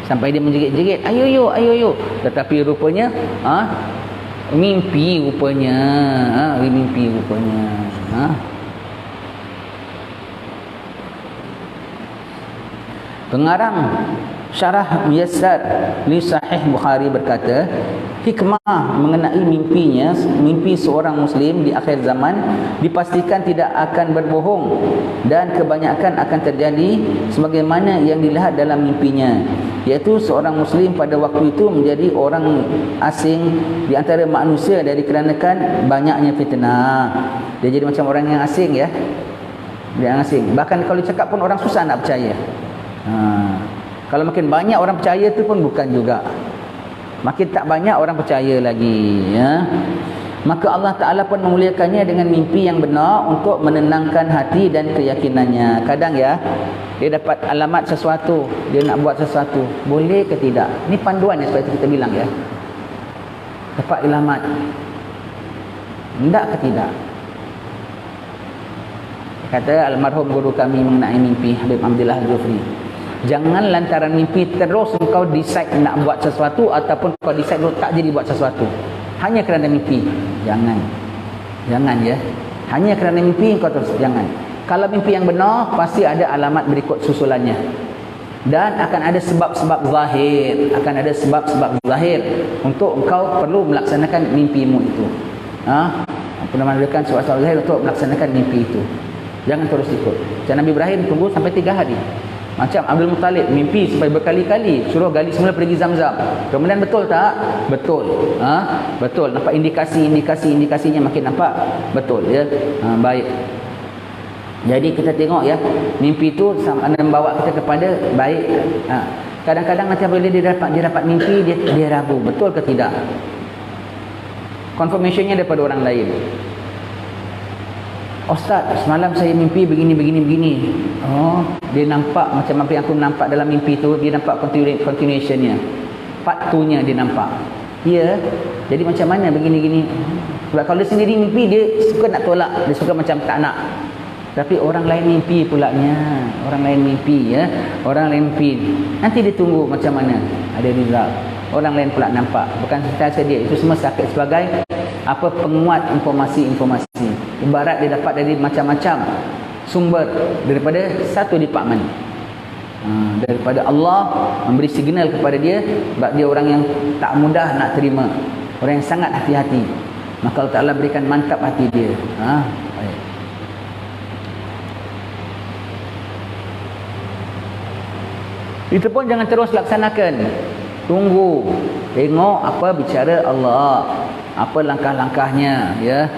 sampai dia menjerit-jerit, ayo yo. Tetapi rupanya mimpi rupanya. Pengarang Syarah Muyassar li Sahih Bukhari berkata, hikmah mengenai mimpi seorang muslim di akhir zaman dipastikan tidak akan berbohong, dan kebanyakan akan terjadi sebagaimana yang dilihat dalam mimpinya, iaitu seorang muslim pada waktu itu menjadi orang asing di antara manusia dari keranakan banyaknya fitnah. Dia jadi macam orang yang asing ya. Dia asing. Bahkan kalau cakap pun orang susah nak percaya. Kalau makin banyak orang percaya tu pun bukan juga. Makin tak banyak orang percaya lagi ya. Maka Allah Ta'ala pun memuliakannya dengan mimpi yang benar untuk menenangkan hati dan keyakinannya. Kadang ya, dia dapat alamat sesuatu, dia nak buat sesuatu, boleh ke tidak? Ni panduan ya, sebab itu kita bilang ya. Dapat alamat, hendak ke tidak? Kata almarhum guru kami mengenai mimpi, Habib Abdillah Al-Jufri, jangan lantaran mimpi terus kau decide nak buat sesuatu, ataupun kau decide tak jadi buat sesuatu hanya kerana mimpi. Jangan ya. Hanya kerana mimpi kau terus, jangan. Kalau mimpi yang benar, pasti ada alamat berikut susulannya, dan akan ada sebab-sebab zahir untuk engkau perlu melaksanakan mimpimu itu. Memerlukan sebab-sebab zahir untuk melaksanakan mimpi itu. Jangan terus ikut. Macam Nabi Ibrahim tunggu sampai 3 hari. Macam Abdul Muttalib mimpi sampai berkali-kali suruh gali semula pergi Zamzam. Kemudian betul tak? Betul. Betul. Nampak indikasinya makin nampak betul ya. Baik. Jadi kita tengok ya, mimpi itu membawa kita kepada baik. Kadang-kadang macam bila dia dapat mimpi, dia ragu betul ke tidak. Confirmationnya daripada orang lain. Ustaz, semalam saya mimpi begini. Oh, dia nampak macam apa yang aku nampak dalam mimpi tu, dia nampak continuationnya. Part 2-nya dia nampak. Ya, jadi macam mana begini. Sebab kalau dia sendiri mimpi, dia suka nak tolak, dia suka macam tak nak. Tapi orang lain mimpi pulaknya. Orang lain mimpi ya. Orang lain mimpi. Nanti dia tunggu macam mana ada result. Orang lain pula nampak. Bukan sahaja dia. Itu semua sakit sebagai apa, penguat informasi-informasi. Ibarat dia dapat dari macam-macam sumber daripada satu department. Daripada Allah memberi signal kepada dia, sebab dia orang yang tak mudah nak terima. Orang yang sangat hati-hati. Maka Allah Ta'ala berikan mantap hati dia. Baik. Itu pun jangan terus laksanakan. Tunggu, tengok apa bicara Allah, apa langkah-langkahnya ya.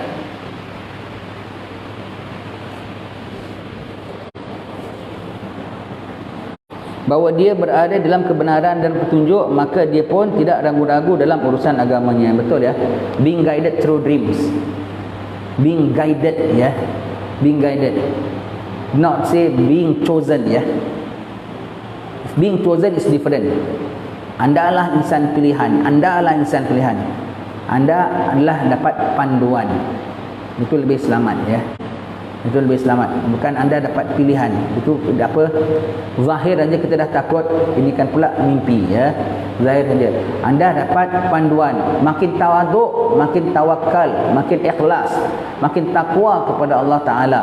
Bahawa dia berada dalam kebenaran dan petunjuk, maka dia pun tidak ragu-ragu dalam urusan agamanya. Betul ya. Being guided through dreams. Being guided ya. Being guided. Not say being chosen ya. Being chosen is different. Anda adalah insan pilihan. Anda adalah insan pilihan. Anda adalah dapat panduan. Itu lebih selamat ya. Itu lebih selamat. Bukan anda dapat pilihan. Itu apa? Zahir saja kita dah takut. Ini kan pula mimpi ya. Zahir saja. Anda dapat panduan. Makin tawaduk, makin tawakal, makin ikhlas, makin takwa kepada Allah Ta'ala.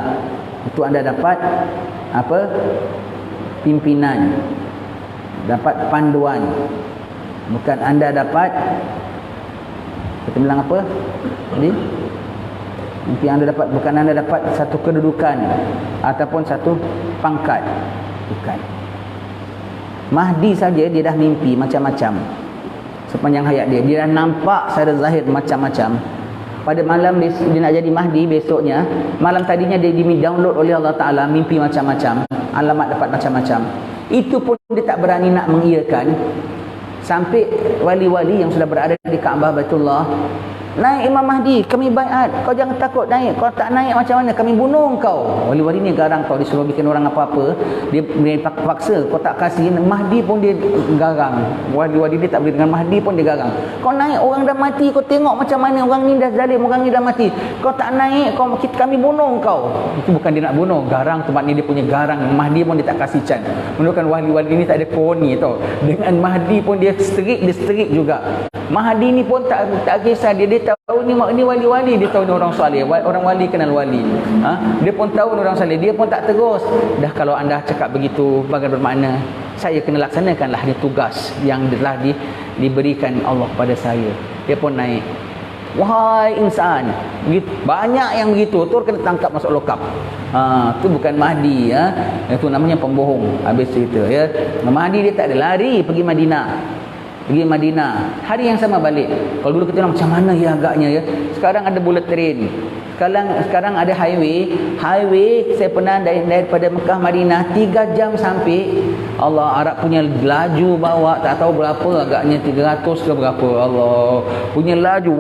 Itu anda dapat apa? Pimpinan. Dapat panduan. Bukan anda dapat, kita bilang apa? Jadi mimpi anda dapat, bukan anda dapat satu kedudukan ataupun satu pangkat. Bukan. Mahdi saja dia dah mimpi macam-macam sepanjang hayat dia. Dia dah nampak secara zahir macam-macam. Pada malam dia nak jadi Mahdi, besoknya malam tadinya dia di-download oleh Allah Ta'ala mimpi macam-macam, alamat dapat macam-macam. Itu pun dia tak berani nak mengiyakan. Sampai wali-wali yang sudah berada di Kaabah Baitullah, naik Imam Mahdi, kami baiat, kau jangan takut naik, kau tak naik macam mana kami bunuh kau. Wali-wali ni garang kau, disuruh bikin orang apa-apa, dia paksa, kau tak kasih. Mahdi pun dia garang. Wali-wali dia tak boleh dengan Mahdi pun dia garang. Kau naik, orang dah mati, kau tengok macam mana orang ni dah zalim, orang ni dah mati, kau tak naik, kami bunuh kau. Itu bukan dia nak bunuh, garang tempat ni dia punya garang. Mahdi pun dia tak kasih can. Menunjukkan wali-wali ni tak ada koni tau. Dengan Mahdi pun dia strict juga. Mahdi ni pun tak kisah, dia tahu ni wali-wali, dia tahu ni orang soleh, orang wali kenal wali. Dia pun tahu ni orang soleh, dia pun tak terus. Dah kalau anda cakap begitu, bagai bermakna saya kena laksanakanlah ni tugas yang telah diberikan Allah pada saya. Dia pun naik. Wahai insan, banyak yang begitu, tu kena tangkap masuk lokap. Tu bukan Mahdi ya. Itu namanya pembohong. Habis cerita ya. Mahdi dia tak ada lari pergi Madinah. Hari yang sama balik. Kalau dulu kita nak macam mana ya agaknya ya. Sekarang ada bullet train. Sekarang ada highway. Saya pernah daripada Mekah Madinah 3 jam sampai. Allah, Arab punya laju bawa tak tahu berapa agaknya, 300 ke berapa. Allah punya laju.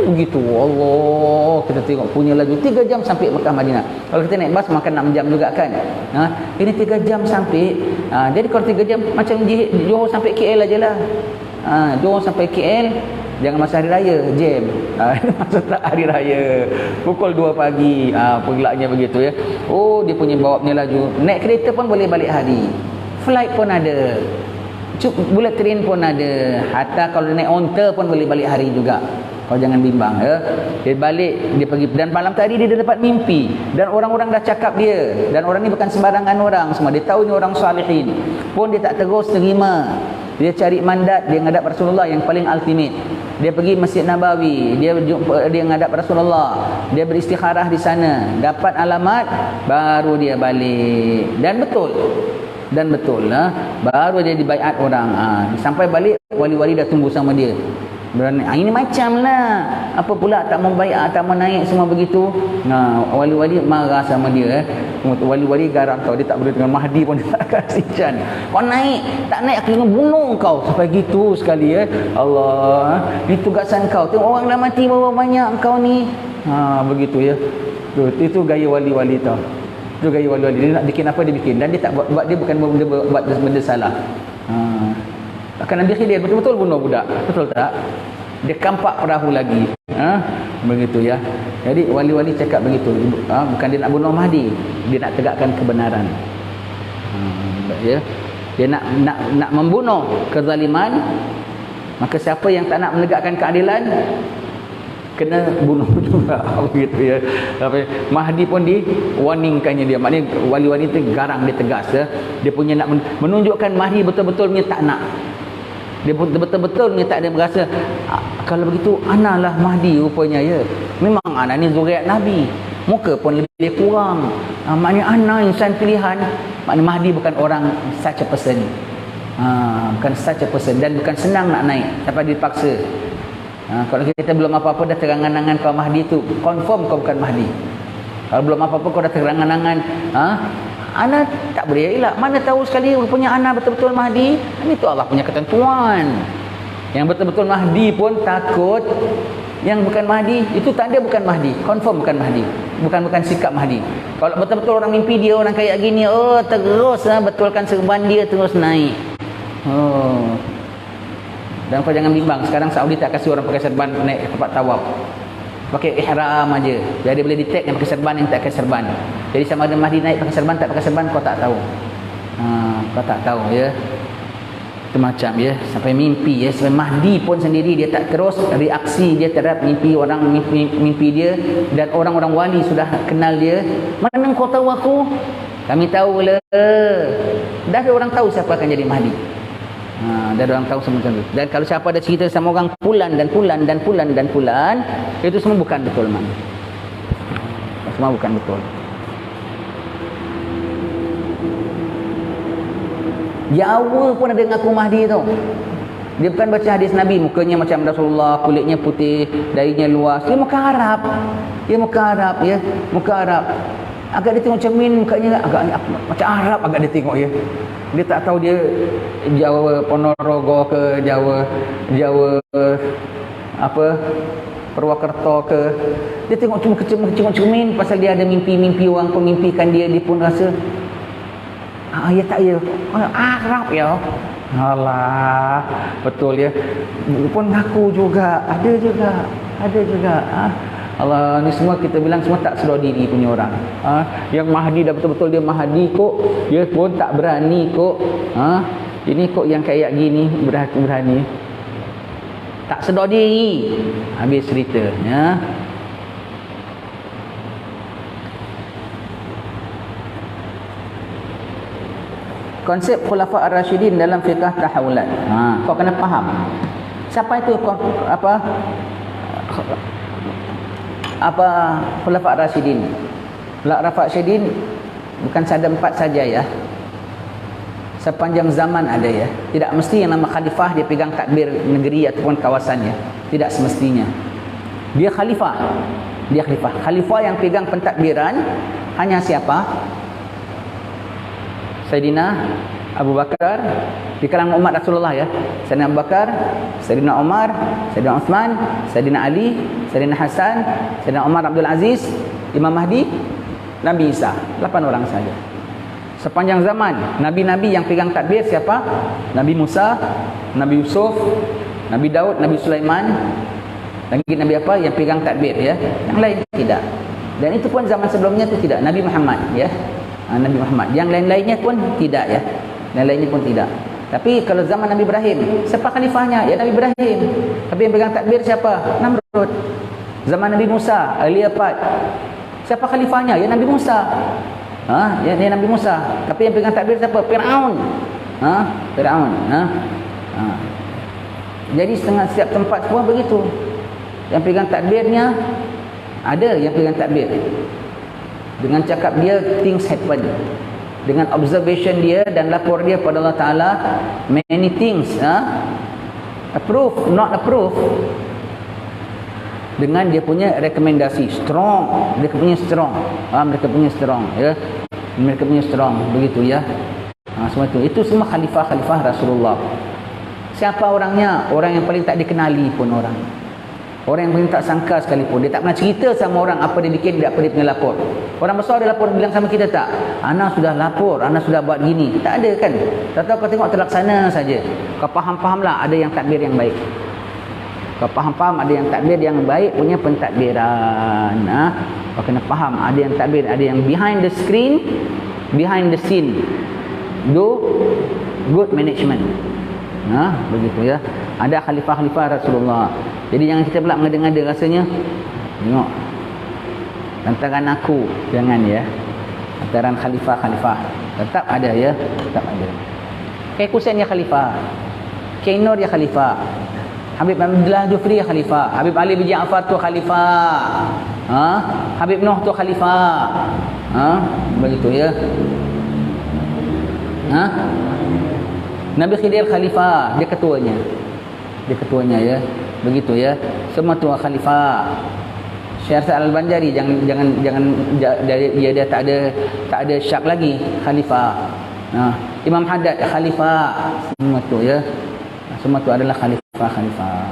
Begitu. Allah, kita tengok punya laju 3 jam sampai Mekah Madinah. Kalau kita naik bas makan 6 jam juga kan. Ini 3 jam sampai. Jadi kalau 3 jam macam Johor sampai KL aja lah. Johor sampai KL, jangan masa hari raya jam. Masa tak hari raya pukul 2 pagi. Pelaknya begitu ya. Oh, dia punya bawa punya laju. Naik kereta pun boleh balik hari. Flight pun ada. Bullet train pun ada. Hatta kalau naik onta pun boleh balik hari juga. Kau jangan bimbang ya. Dia balik, dia pergi, dan malam tadi dia dapat mimpi dan orang-orang dah cakap dia, dan orang ni bukan sembarangan orang semua. Dia tahu ni orang salihin. Pun dia tak terus terima. Dia cari mandat, dia ngadap Rasulullah yang paling ultimate. Dia pergi Masjid Nabawi, dia ngadap Rasulullah. Dia beristikharah di sana, dapat alamat, baru dia balik. Dan betul baru dia dibaiat orang. Sampai balik wali-wali dah tunggu sama dia. berani. Ini macam lah. Apa pula tak mau bayar, tak mau naik semua begitu. Wali-wali marah sama dia. Wali-wali garang kau. Dia tak boleh dengan Mahdi pun dia tak kasih can. Kau naik, tak naik aku kena bunuh kau. Sampai gitu sekali Allah. Ini tugasan kau. Tengok orang dah mati berapa banyak kau ni. Begitu ya. Itu gaya wali-wali tau. Itu gaya wali-wali. Dia nak bikin apa dia bikin. Dan dia tak buat dia bukan buat benda salah. Akan Nabi Khidir betul-betul bunuh budak. Betul tak? Dia kampak perahu lagi. Begitu ya. Jadi wali-wali cakap begitu. Bukan dia nak bunuh Mahdi. Dia nak tegakkan kebenaran. Ya. Dia nak membunuh kezaliman. Maka siapa yang tak nak menegakkan keadilan kena bunuh juga. Begitu ya. Tapi Mahdi pun di warningkannya dia. Maknanya wali-wali itu garang, dia tegas ya. Dia punya nak menunjukkan Mahdi betul-betul punya tak nak. Dia betul-betul ni tak ada merasa kalau begitu analah Mahdi rupanya ya. Memang ana ni zuriat Nabi. Muka pun lebih kurang. Maknanya ana insan pilihan. Maknanya Mahdi bukan orang such a person. Bukan such a person dan bukan senang nak naik sampai dipaksa. Kalau kita belum apa-apa dah terangan-angan kau Mahdi tu, confirm kau bukan Mahdi. Kalau belum apa-apa kau dah terangan-angan, ana tak boleh elak. Mana tahu sekali rupanya ana betul-betul Mahdi. Itu Allah punya ketentuan. Yang betul-betul Mahdi pun takut. Yang bukan Mahdi, itu tanda bukan Mahdi. Confirm bukan Mahdi. Bukan sikap Mahdi. Kalau betul-betul orang mimpi dia orang kayak gini, terus betulkan serban dia terus naik. Dan kau jangan bimbang. Sekarang Saudi tak kasih orang pakai serban naik ke tempat tawaf. Pakai ihram aja. Jadi boleh detect yang pakai serban yang tak pakai serban. Jadi sama ada Mahdi naik pakai serban tak pakai serban kau tak tahu. Kau tak tahu ya. Itu macam ya, sampai mimpi ya, sampai Mahdi pun sendiri dia tak terus reaksi dia terhadap mimpi orang, mimpi dia. Dan orang-orang wali sudah kenal dia. Mana kau tahu aku? Kami tahu lah. Dah ada orang tahu siapa akan jadi Mahdi. Dah ada orang tahu semua itu. Dan kalau siapa ada cerita sama orang pulan, itu semua bukan betul, semua bukan betul. Jawa pun ada ngaku Mahdi tu. Dia bukan baca hadis Nabi, mukanya macam Rasulullah, kulitnya putih, dahinya luas. Dia muka Arab. Muka Arab. Agak dia tengok cermin, mukanya agak macam Arab agak dia tengok ya. Dia tak tahu dia Jawa Ponorogo ke Jawa Purwokerto ke. Dia tengok cuma cermin pasal dia ada mimpi-mimpi orang pun mimpikan dia pun rasa ya tak ya. Arab ya. Alah, betul ya. Pun ngaku juga, ada juga. Allah, ni semua kita bilang semua tak sedar diri punya orang. Yang Mahdi dah betul-betul dia Mahdi kok, dia pun tak berani kok. Ini kok yang kayak gini berani. Tak sedar diri. Habis cerita ya. Konsep Khulafa Ar-Rasyidin dalam fiqh tahawulat. Kau kena faham. Siapa itu Khulafa Ar-Rasyidin? Khulafa Ar-Rasyidin bukan ada 4 saja ya. Sepanjang zaman ada ya. Tidak mesti yang nama khalifah dia pegang takbir negeri ataupun kawasannya. Tidak semestinya. Dia khalifah. Khalifah yang pegang pentadbiran hanya siapa? Sayyidina Abu Bakar di kalangan umat Rasulullah ya. Sayyidina Abu Bakar, Sayyidina Umar, Sayyidina Uthman, Sayyidina Ali, Sayyidina Hasan, Sayyidina Umar Abdul Aziz, Imam Mahdi, Nabi Isa. 8 orang saja. Sepanjang zaman nabi-nabi yang pegang takbir siapa? Nabi Musa, Nabi Yusuf, Nabi Daud, Nabi Sulaiman. Lagi nabi apa yang pegang takbir ya? Yang lain tidak. Dan itu pun zaman sebelumnya itu tidak. Nabi Muhammad ya. Nabi Muhammad. Yang lain-lainnya pun tidak ya. Yang lainnya pun tidak. Tapi kalau zaman Nabi Ibrahim, siapa khalifahnya? Ya Nabi Ibrahim. Tapi yang pegang takbir siapa? Namrud. Zaman Nabi Musa, Eliapat. Siapa khalifahnya? Ya Nabi Musa. Ya Nabi Musa. Tapi yang pegang takbir siapa? Firaun. Firaun. Jadi setiap tempat semua begitu. Yang pegang takbirnya ada yang pegang takbir. Dengan cakap dia things happen. Dengan observation dia dan lapor dia pada Allah Ta'ala, many things approve, not approve, dengan dia punya rekomendasi strong, mereka punya strong, mereka punya strong, ya, mereka punya strong, begitu ya. Semua itu semua khalifah Rasulullah. Siapa orangnya? Orang yang paling tak dikenali pun orang yang paling tak sangka sekalipun. Dia tak pernah cerita sama orang apa dia bikin, apa dia punya lapor. Orang besar dia lapor, bilang sama kita tak, ana sudah lapor, ana sudah buat gini. Tak ada kan. Tak tahu kau tengok terlaksana saja. Kau faham lah ada yang takbir yang baik. Kau faham ada yang takbir yang baik punya pentadbiran. Kau kena faham ada yang takbir, ada yang behind the screen, behind the scene. Do good management. Begitu ya. Ada khalifah Rasulullah. Jadi jangan kita pula mengada-ngada rasanya. Tengok. Lantaran aku, jangan ya. Lantaran khalifah. Tetap ada ya, tetap ada. Syekh Husain ya khalifah. Syekh Nur ya khalifah. Habib Abdullah Dufri ya khalifah. Habib Ali bin Ja'far tu khalifah. Habib Nuh tu khalifah. Begitu ya. Nabi Khidir khalifah, dia ketuanya ya, begitu ya. Semua tu khalifah. Syekh Al-Banjari jangan dia tak ada syak lagi, khalifah. Imam Haddad khalifah. Semua tu ya. Semua tu adalah khalifah.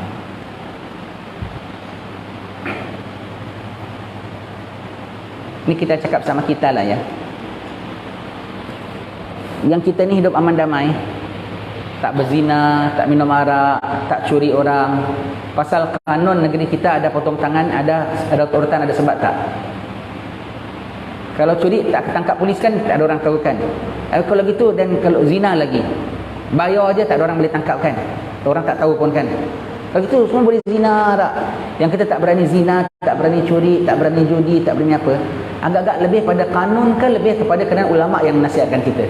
Ini kita cakap sama kita lah ya. Yang kita ni hidup aman damai, tak berzina, tak minum arak, tak curi orang. Pasal kanun negeri kita ada potong tangan, ada urutan, ada sebab tak. Kalau curi tak ketangkap polis kan, tak ada orang tahu kan. Kalau gitu, dan kalau zina lagi, bayar aja tak ada orang boleh tangkap kan. Orang tak tahu pun kan. Kalau gitu semua boleh zina arak. Yang kita tak berani zina, tak berani curi, tak berani judi, tak berani apa. Agak-agak lebih pada kanun ke lebih kepada kerana ulama yang menasihatkan kita,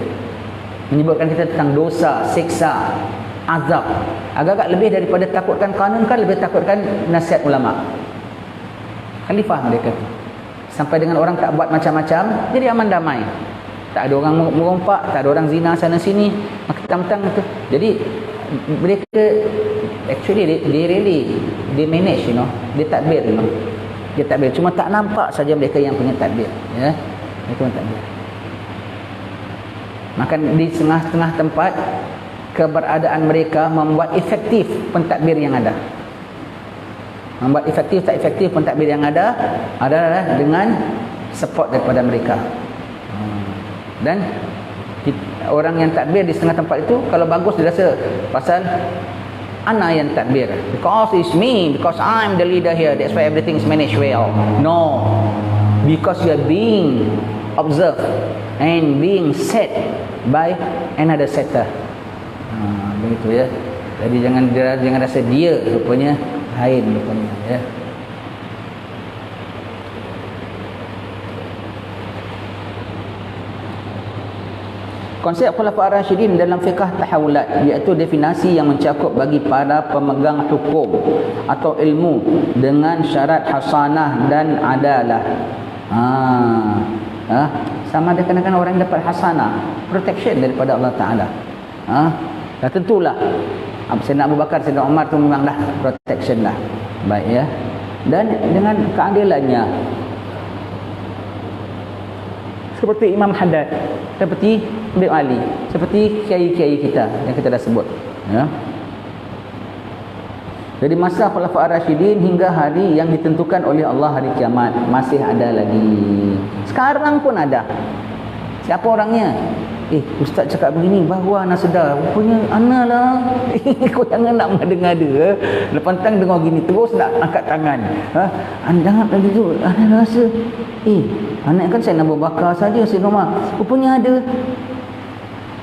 menyebutkan kita tentang dosa, siksa, azab. Agak-agak lebih daripada takutkan kanun kan, lebih takutkan nasihat ulama. Khalifah mereka tu. Sampai dengan orang tak buat macam-macam, jadi aman damai. Tak ada orang merompak, tak ada orang zina sana sini, mentang-mentang tu. Jadi mereka actually they manage, you know. Dia takbir, you know. Dia takbir. Cuma tak nampak saja mereka yang punya takbir, ya. Mereka punya takbir. Maka di tengah-tengah tempat keberadaan mereka membuat efektif pentadbir yang ada. Membuat efektif tak efektif pentadbir yang ada adalah dengan support daripada mereka. Dan orang yang takbir di setengah tempat itu kalau bagus dia rasa pasal ana yang takbir. Because it's me, because I'm the leader here, that's why everything is managed well. No. Because you are being observed and being set by another setter. Begitu ya. Jadi jangan rasa dia rupanya lain rupanya ya. Konsep Khulafa' Ar-Rasyidin dalam fiqh tahawulat, iaitu definisi yang mencakup bagi para pemegang hukum atau ilmu dengan syarat hasanah dan adalah. Sama ada kadang-kadang orang yang dapat hasanah, protection daripada Allah Ta'ala. Dan tentulah Sayyidina Abu Bakar, Sayyidina Umar tu memanglah protection lah. Baik ya. Dan dengan keadilannya, seperti Imam Haddad, seperti Habib Ali, seperti kiai-kiai kita yang kita dah sebut ya. Jadi masa Khulafa' Ar-Rasyidin hingga hari yang ditentukan oleh Allah, hari kiamat, masih ada lagi. Sekarang pun ada. Siapa orangnya? Ustaz cakap begini, baru ana sedar, rupanya ana lah. Kau jangan nak mengada-ngada. Lepas tang dengar gini terus nak angkat tangan. Jangan lagi tu. Ana rasa anak kan saya Abu Bakar saja, saya Umar. Rupanya ada.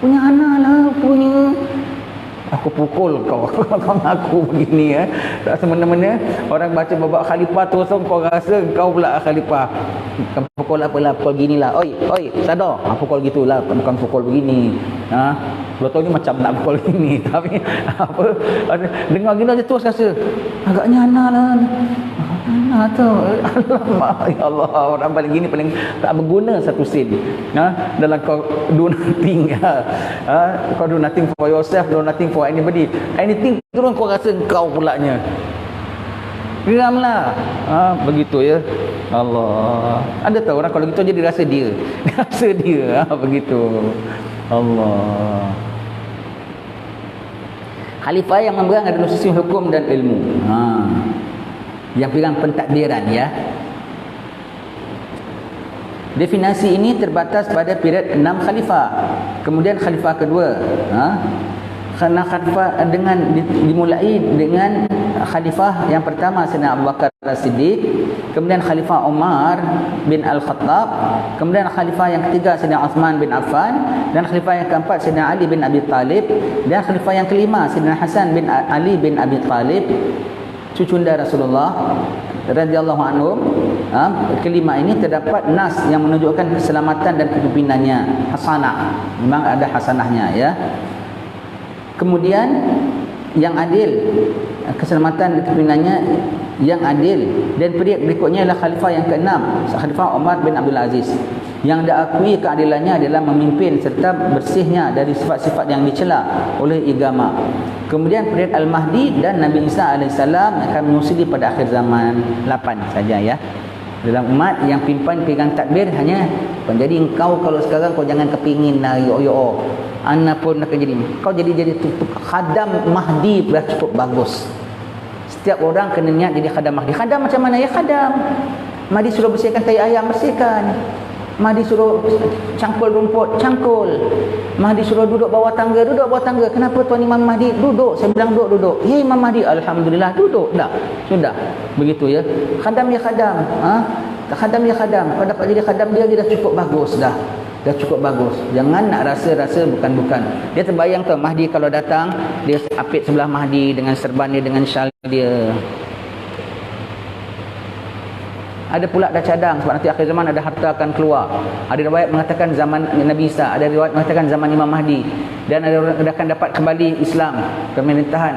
Punya ana lah, punya. Aku pukul kau. Kau ngaku begini ya. Tak semena-mena orang baca babak khalifah terus kau rasa kau pula khalifah. Kau pukul apalah, pukul ginilah. Oi, sadar. Pukul gitulah, bukan pukul begini. Betul ni macam nak pukul gini, tapi apa dengar gini aja terus rasa agaknya ana lah. Mana tu? Alamak, ya Allah, orang paling gini paling tak berguna satu sen. Dalam kau do nothing. Kau do nothing for yourself, do nothing for anybody. Anything turun kau rasa kau pulaknya. Geramlah. Begitu ya. Allah. Ada tahu orang kalau gitu jadi rasa dia. Rasa dia. Begitu. Allah. Khalifah yang memegang adalah sistem hukum dan ilmu. Yang pegang pentadbiran ya. Definisi ini terbatas pada period 6 khalifah. Kemudian khalifah kedua, karena khalifah dimulai dengan khalifah yang pertama Sayyidina Abu Bakar As-Siddiq, kemudian khalifah Umar bin Al-Khattab, kemudian khalifah yang ketiga Sayyidina Uthman bin Affan, dan khalifah yang keempat Sayyidina Ali bin Abi Talib, dan khalifah yang kelima Sayyidina Hasan bin Ali bin Abi Talib, cucunda Rasulullah radhiyallahu anhum. Kelima ini terdapat nas yang menunjukkan keselamatan dan kepimpinannya, hasanah. Memang ada hasanahnya ya. Kemudian yang adil, keselamatan dan kepimpinannya yang adil. Dan period berikutnya adalah khalifah yang keenam, khalifah Umar bin Abdul Aziz, yang diakui keadilannya adalah memimpin serta bersihnya dari sifat-sifat yang dicela oleh agama. Kemudian period Al-Mahdi dan Nabi Isa AS akan menyusuli pada akhir zaman. 8 saja ya. Dalam umat yang pimpin pegang takbir hanya jadi engkau kalau sekarang kau jangan kepingin yo ana pun nak jadi kau jadi khadam Mahdi dah cukup bagus. Setiap orang kena niat jadi khadam Mahdi. Khadam macam mana ya khadam? Mahdi suruh bersihkan tai ayam, bersihkan. Mahdi suruh cangkul rumput, cangkul. Mahdi suruh duduk bawah tangga, duduk bawah tangga. Kenapa Tuan Imam Mahdi duduk? Saya bilang duduk. Ya Imam Mahdi, alhamdulillah duduk dah. Sudah. Begitu ya. Khadam ya khadam. Khadam ya khadam. Kau dapat jadi khadam dia dah cukup bagus dah. Dah cukup bagus. Jangan nak rasa-rasa bukan-bukan. Dia terbayang tu Mahdi kalau datang, dia apit sebelah Mahdi dengan serban dia, dengan syal dia. Ada pula dah cadang sebab nanti akhir zaman ada harta akan keluar. Ada riwayat mengatakan zaman Nabi Isa, ada riwayat mengatakan zaman Imam Mahdi, dan ada orang akan dapat kembali Islam, pemerintahan.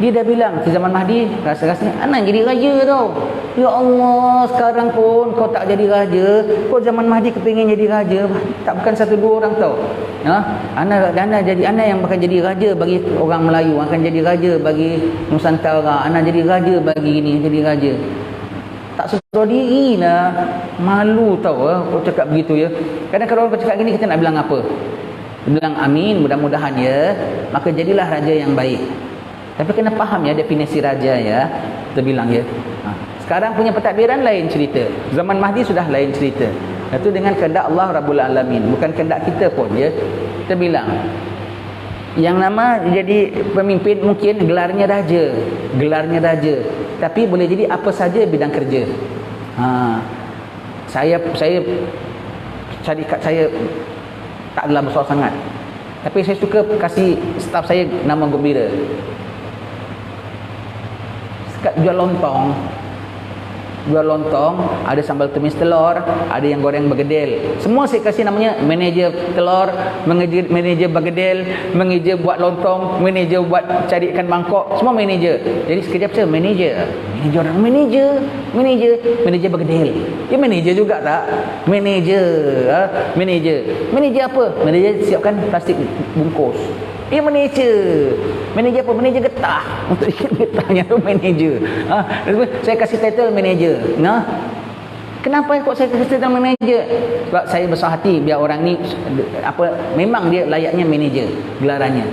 Dia dah bilang di zaman Mahdi rasa-rasanya anak jadi raja tau. Ya Allah, sekarang pun kau tak jadi raja, kau zaman Mahdi kepingin jadi raja, tak bukan satu dua orang tau. Anak yang akan jadi raja bagi orang Melayu, akan jadi raja bagi Nusantara, anak jadi raja bagi ini, jadi raja. Tak sedar diri lah. Malu tau kau cakap begitu ya. Kadang kalau orang cakap gini, kita nak bilang apa? Bilang amin, mudah-mudahan ya. Maka jadilah raja yang baik. Tapi kena faham ya definisi raja ya. Kita bilang ya. Sekarang punya pentadbiran lain cerita. Zaman Mahdi sudah lain cerita. Itu dengan kehendak Allah Rabbul Alamin, bukan kehendak kita pun ya. Kita bilang yang nama jadi pemimpin mungkin gelarnya raja, tapi boleh jadi apa saja bidang kerja. Saya syarikat saya tak adalah besar sangat, tapi saya suka kasih staf saya nama gembira. Sekat jual lontong, ada sambal tumis telur, ada yang goreng bergedel. Semua saya kasih namanya manager telur, manager bergedel, manager buat lontong, manager buat cari ikan mangkok, semua manager. Jadi sekejap saya manager bergedel. Ya manager juga tak? Manager apa? Manager siapkan plastik bungkus. Dia manager apa? Manager getah. Untuk ikan getahnya tu manager. Saya kasih title manager. Kenapa kok saya kasih title manager? Sebab saya besar hati biar orang ni memang dia layaknya manager gelarannya.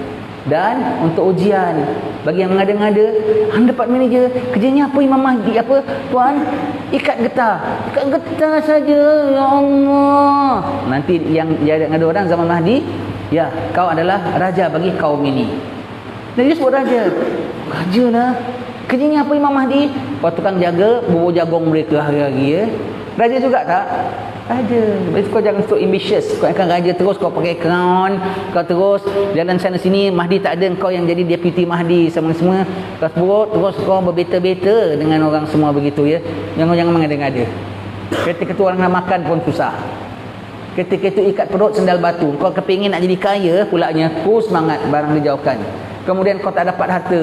Dan untuk ujian bagi yang mengada-ngada, anda dapat manager, kerjanya apa Imam Mahdi? Apa tuan? Ikat getah saja. Ya Allah. Nanti yang ada orang zaman Mahdi, ya, kau adalah raja bagi kaum ini. Dan dia sebut raja lah. Kerjanya apa Imam Mahdi? Kau tukang jaga bubur jagung mereka hari-hari ya. Raja juga tak? Raja. Kau jangan so ambitious. Kau akan raja terus, kau pakai crown, kau terus jalan sana sini. Mahdi tak ada, kau yang jadi deputy Mahdi semua. Kau sebut terus, kau berbeta-beta dengan orang semua begitu ya. Jangan mengada-ngada. Ketika tu orang nak makan pun susah. Ketika itu ikat perut sendal batu. Kau kepingin nak jadi kaya pulaknya, semangat barang dijauhkan. Kemudian kau tak dapat harta.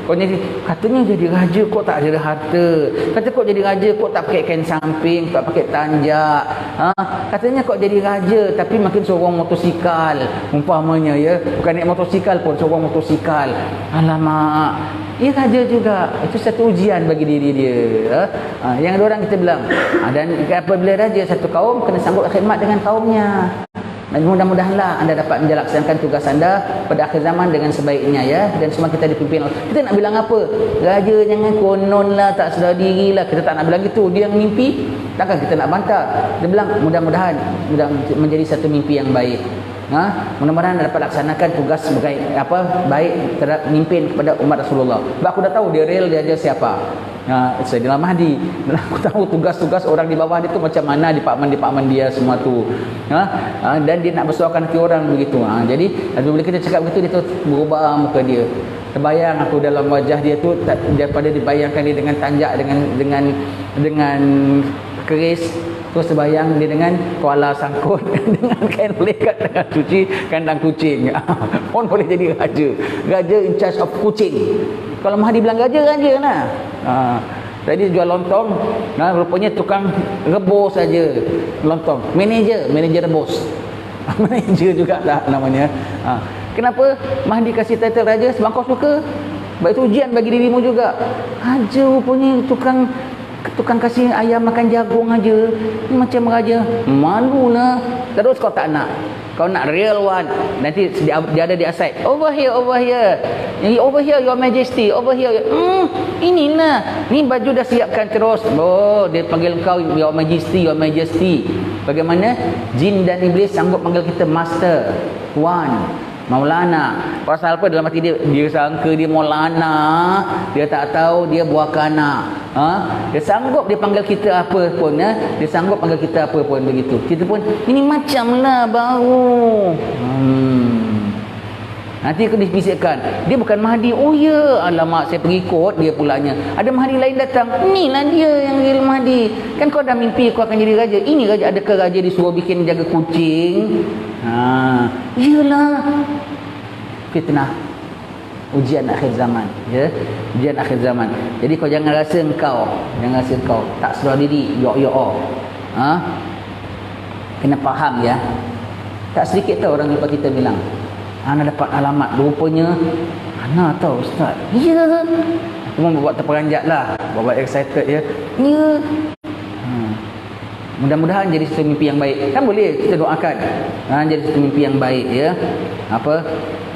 Kau jadi, katanya jadi raja kok tak ada harta. Kata kau jadi raja kok tak pakai kain samping, tak pakai tanjak. Katanya kau jadi raja tapi makin sorong motosikal. Umpamanya ya, bukan naik motosikal pun sorong motosikal. Alamak. Ia raja juga. Itu satu ujian bagi diri dia. Yang ada orang kita bilang, dan apabila raja satu kaum kena sanggup khidmat dengan kaumnya. Dan mudah-mudahanlah anda dapat menjalankan tugas anda pada akhir zaman dengan sebaiknya ya, dan semua kita dipimpin. Kita nak bilang apa? Raja jangan konon lah, tak sedar diri lah. Kita tak nak bilang gitu. Dia yang mimpi, takkan kita nak bantah. Kita bilang mudah-mudahan menjadi satu mimpi yang baik. Mudah-mudahan dapat laksanakan tugas sebagai baik terhadap mimpin kepada umat Rasulullah. Sebab aku dah tahu dia real dia aja siapa. Sayyidina Mahdi. Dan aku tahu tugas-tugas orang di bawah dia tu macam mana, departmen-departmen dia semua tu. Dan dia nak bersuarakan hati orang begitu. Jadi bila kita cakap begitu, dia tu berubah muka dia. Terbayang aku dalam wajah dia tu, daripada dibayangkan dia dengan tanjak, dengan keris. Terus terbayang dia dengan koala sangkut dengan kain pelikat dengan cuci kandang kucing. Pun boleh jadi raja. Raja in charge of kucing. Kalau Mahdi bilang raja lah. Tadi jual lontong, rupanya tukang rebus saja lontong. Manager rebus. Manager juga tak namanya. Kenapa Mahdi kasih title raja? Sebab kau suka. Sebab itu ujian bagi dirimu juga. Raja rupanya tukang kasih ayam makan jagung aja. Ni macam raja. Malulah. Terus kau tak nak. Kau nak real one. Nanti dia ada di aside. Over here. Over here your majesty. Over here. Inilah. Ni baju dah siapkan terus. Oh, dia panggil kau your majesty. Bagaimana jin dan iblis sanggup panggil kita master, tuan, Maulana. Pasal apa? Dalam hati dia sangka dia Maulana, dia tak tahu dia buah kana. Dia sanggup dia panggil kita apa pun ya. Dia sanggup panggil kita apa pun begitu. Kita pun ini macamlah bau. Nanti aku dibisikkan, dia bukan Mahdi. Oh ya, alamak saya pergi ikut dia pulanya. Ada Mahdi lain datang. Inilah dia yang real Mahdi. Kan kau dah mimpi kau akan jadi raja. Ini raja, adakah raja disuruh bikin jaga kucing? Iyalah. Fitnah. Ujian akhir zaman, ya. Ujian akhir zaman. Jadi kau jangan rasa engkau tak sedar diri, kena faham ya. Tak sedikit tahu orang jumpa kita bilang, Ana dapat alamat, rupanya Ana tahu ustaz. Ya. Aku membuat terperanjat lah, buat excited ya. Ya. Mudah-mudahan jadi satu mimpi yang baik. Kan boleh kita doakan. Jadi satu mimpi yang baik ya.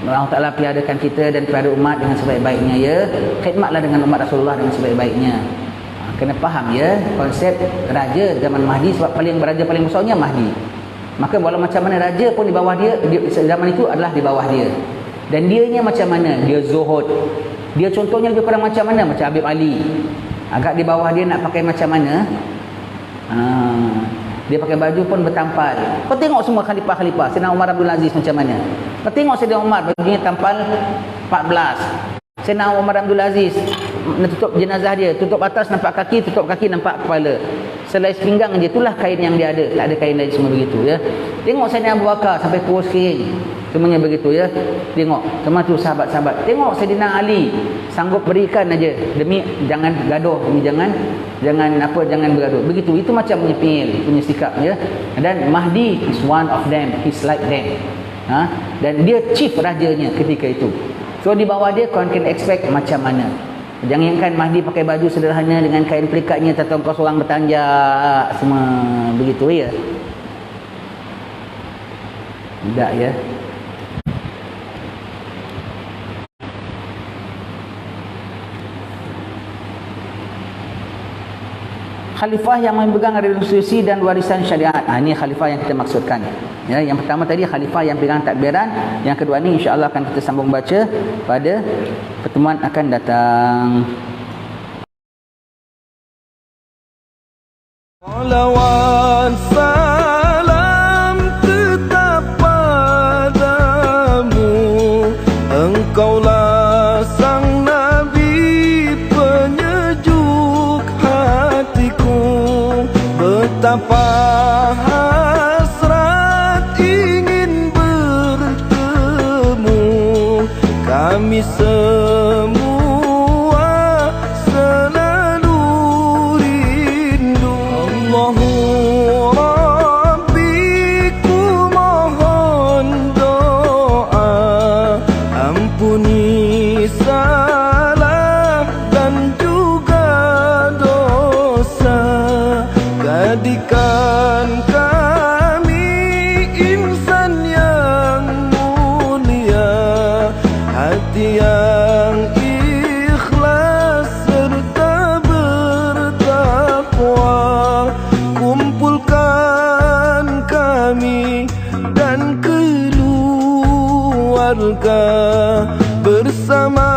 Allah Ta'ala piadakan kita dan piada umat dengan sebaik-baiknya ya. Khidmatlah dengan umat Rasulullah dengan sebaik-baiknya. Kena faham ya konsep raja zaman Mahdi, sebab raja paling besarnya Mahdi. Maka walau macam mana raja pun di bawah dia zaman itu adalah di bawah dia. Dan dianya macam mana? Dia zuhud. Dia contohnya lebih kurang macam mana? Macam Habib Ali. Agak di bawah dia nak pakai macam mana? Dia pakai baju pun bertampal. Kau tengok semua khalifah-khalifah. Sayyidina Umar Abdul Aziz macam mana? Kau tengok Sayyidina Umar bajunya tampal 14. Sayyidina Umar Abdul Aziz tutup jenazah dia, tutup atas nampak kaki, tutup kaki nampak kepala. Selai pinggang je, itulah kain yang dia ada. Tak ada kain lain, semua begitu ya. Tengok Sayyidina Abu Bakar sampai kurus kering. Semuanya begitu ya. Tengok semua tu sahabat-sahabat. Tengok Sayyidina Ali sanggup berikan aja demi jangan gaduh, demi jangan bergaduh. Begitu. Itu macam punya punya sikap ya. Dan Mahdi is one of them. He's like them. Dan dia chief rajanya ketika itu. So di bawah dia kau can expect macam mana. Jangankan Mahdi pakai baju sederhana dengan kain pelikatnya, tak tahu kau seorang bertanjak semua begitu ya. Tidak ya. Khalifah yang memegang restitusi dan warisan syariat. Ini khalifah yang kita maksudkan. Ya, yang pertama tadi khalifah yang pegang takbiran, yang kedua ni insya-Allah akan kita sambung baca pada pertemuan akan datang. Salawat salam tetap padamu, engkaulah sang Nabi penyejuk hatiku. Betapa hasrat ingin bertemu kami semua hati yang ikhlas serta bertakwa. Kumpulkan kami dan keluarga bersama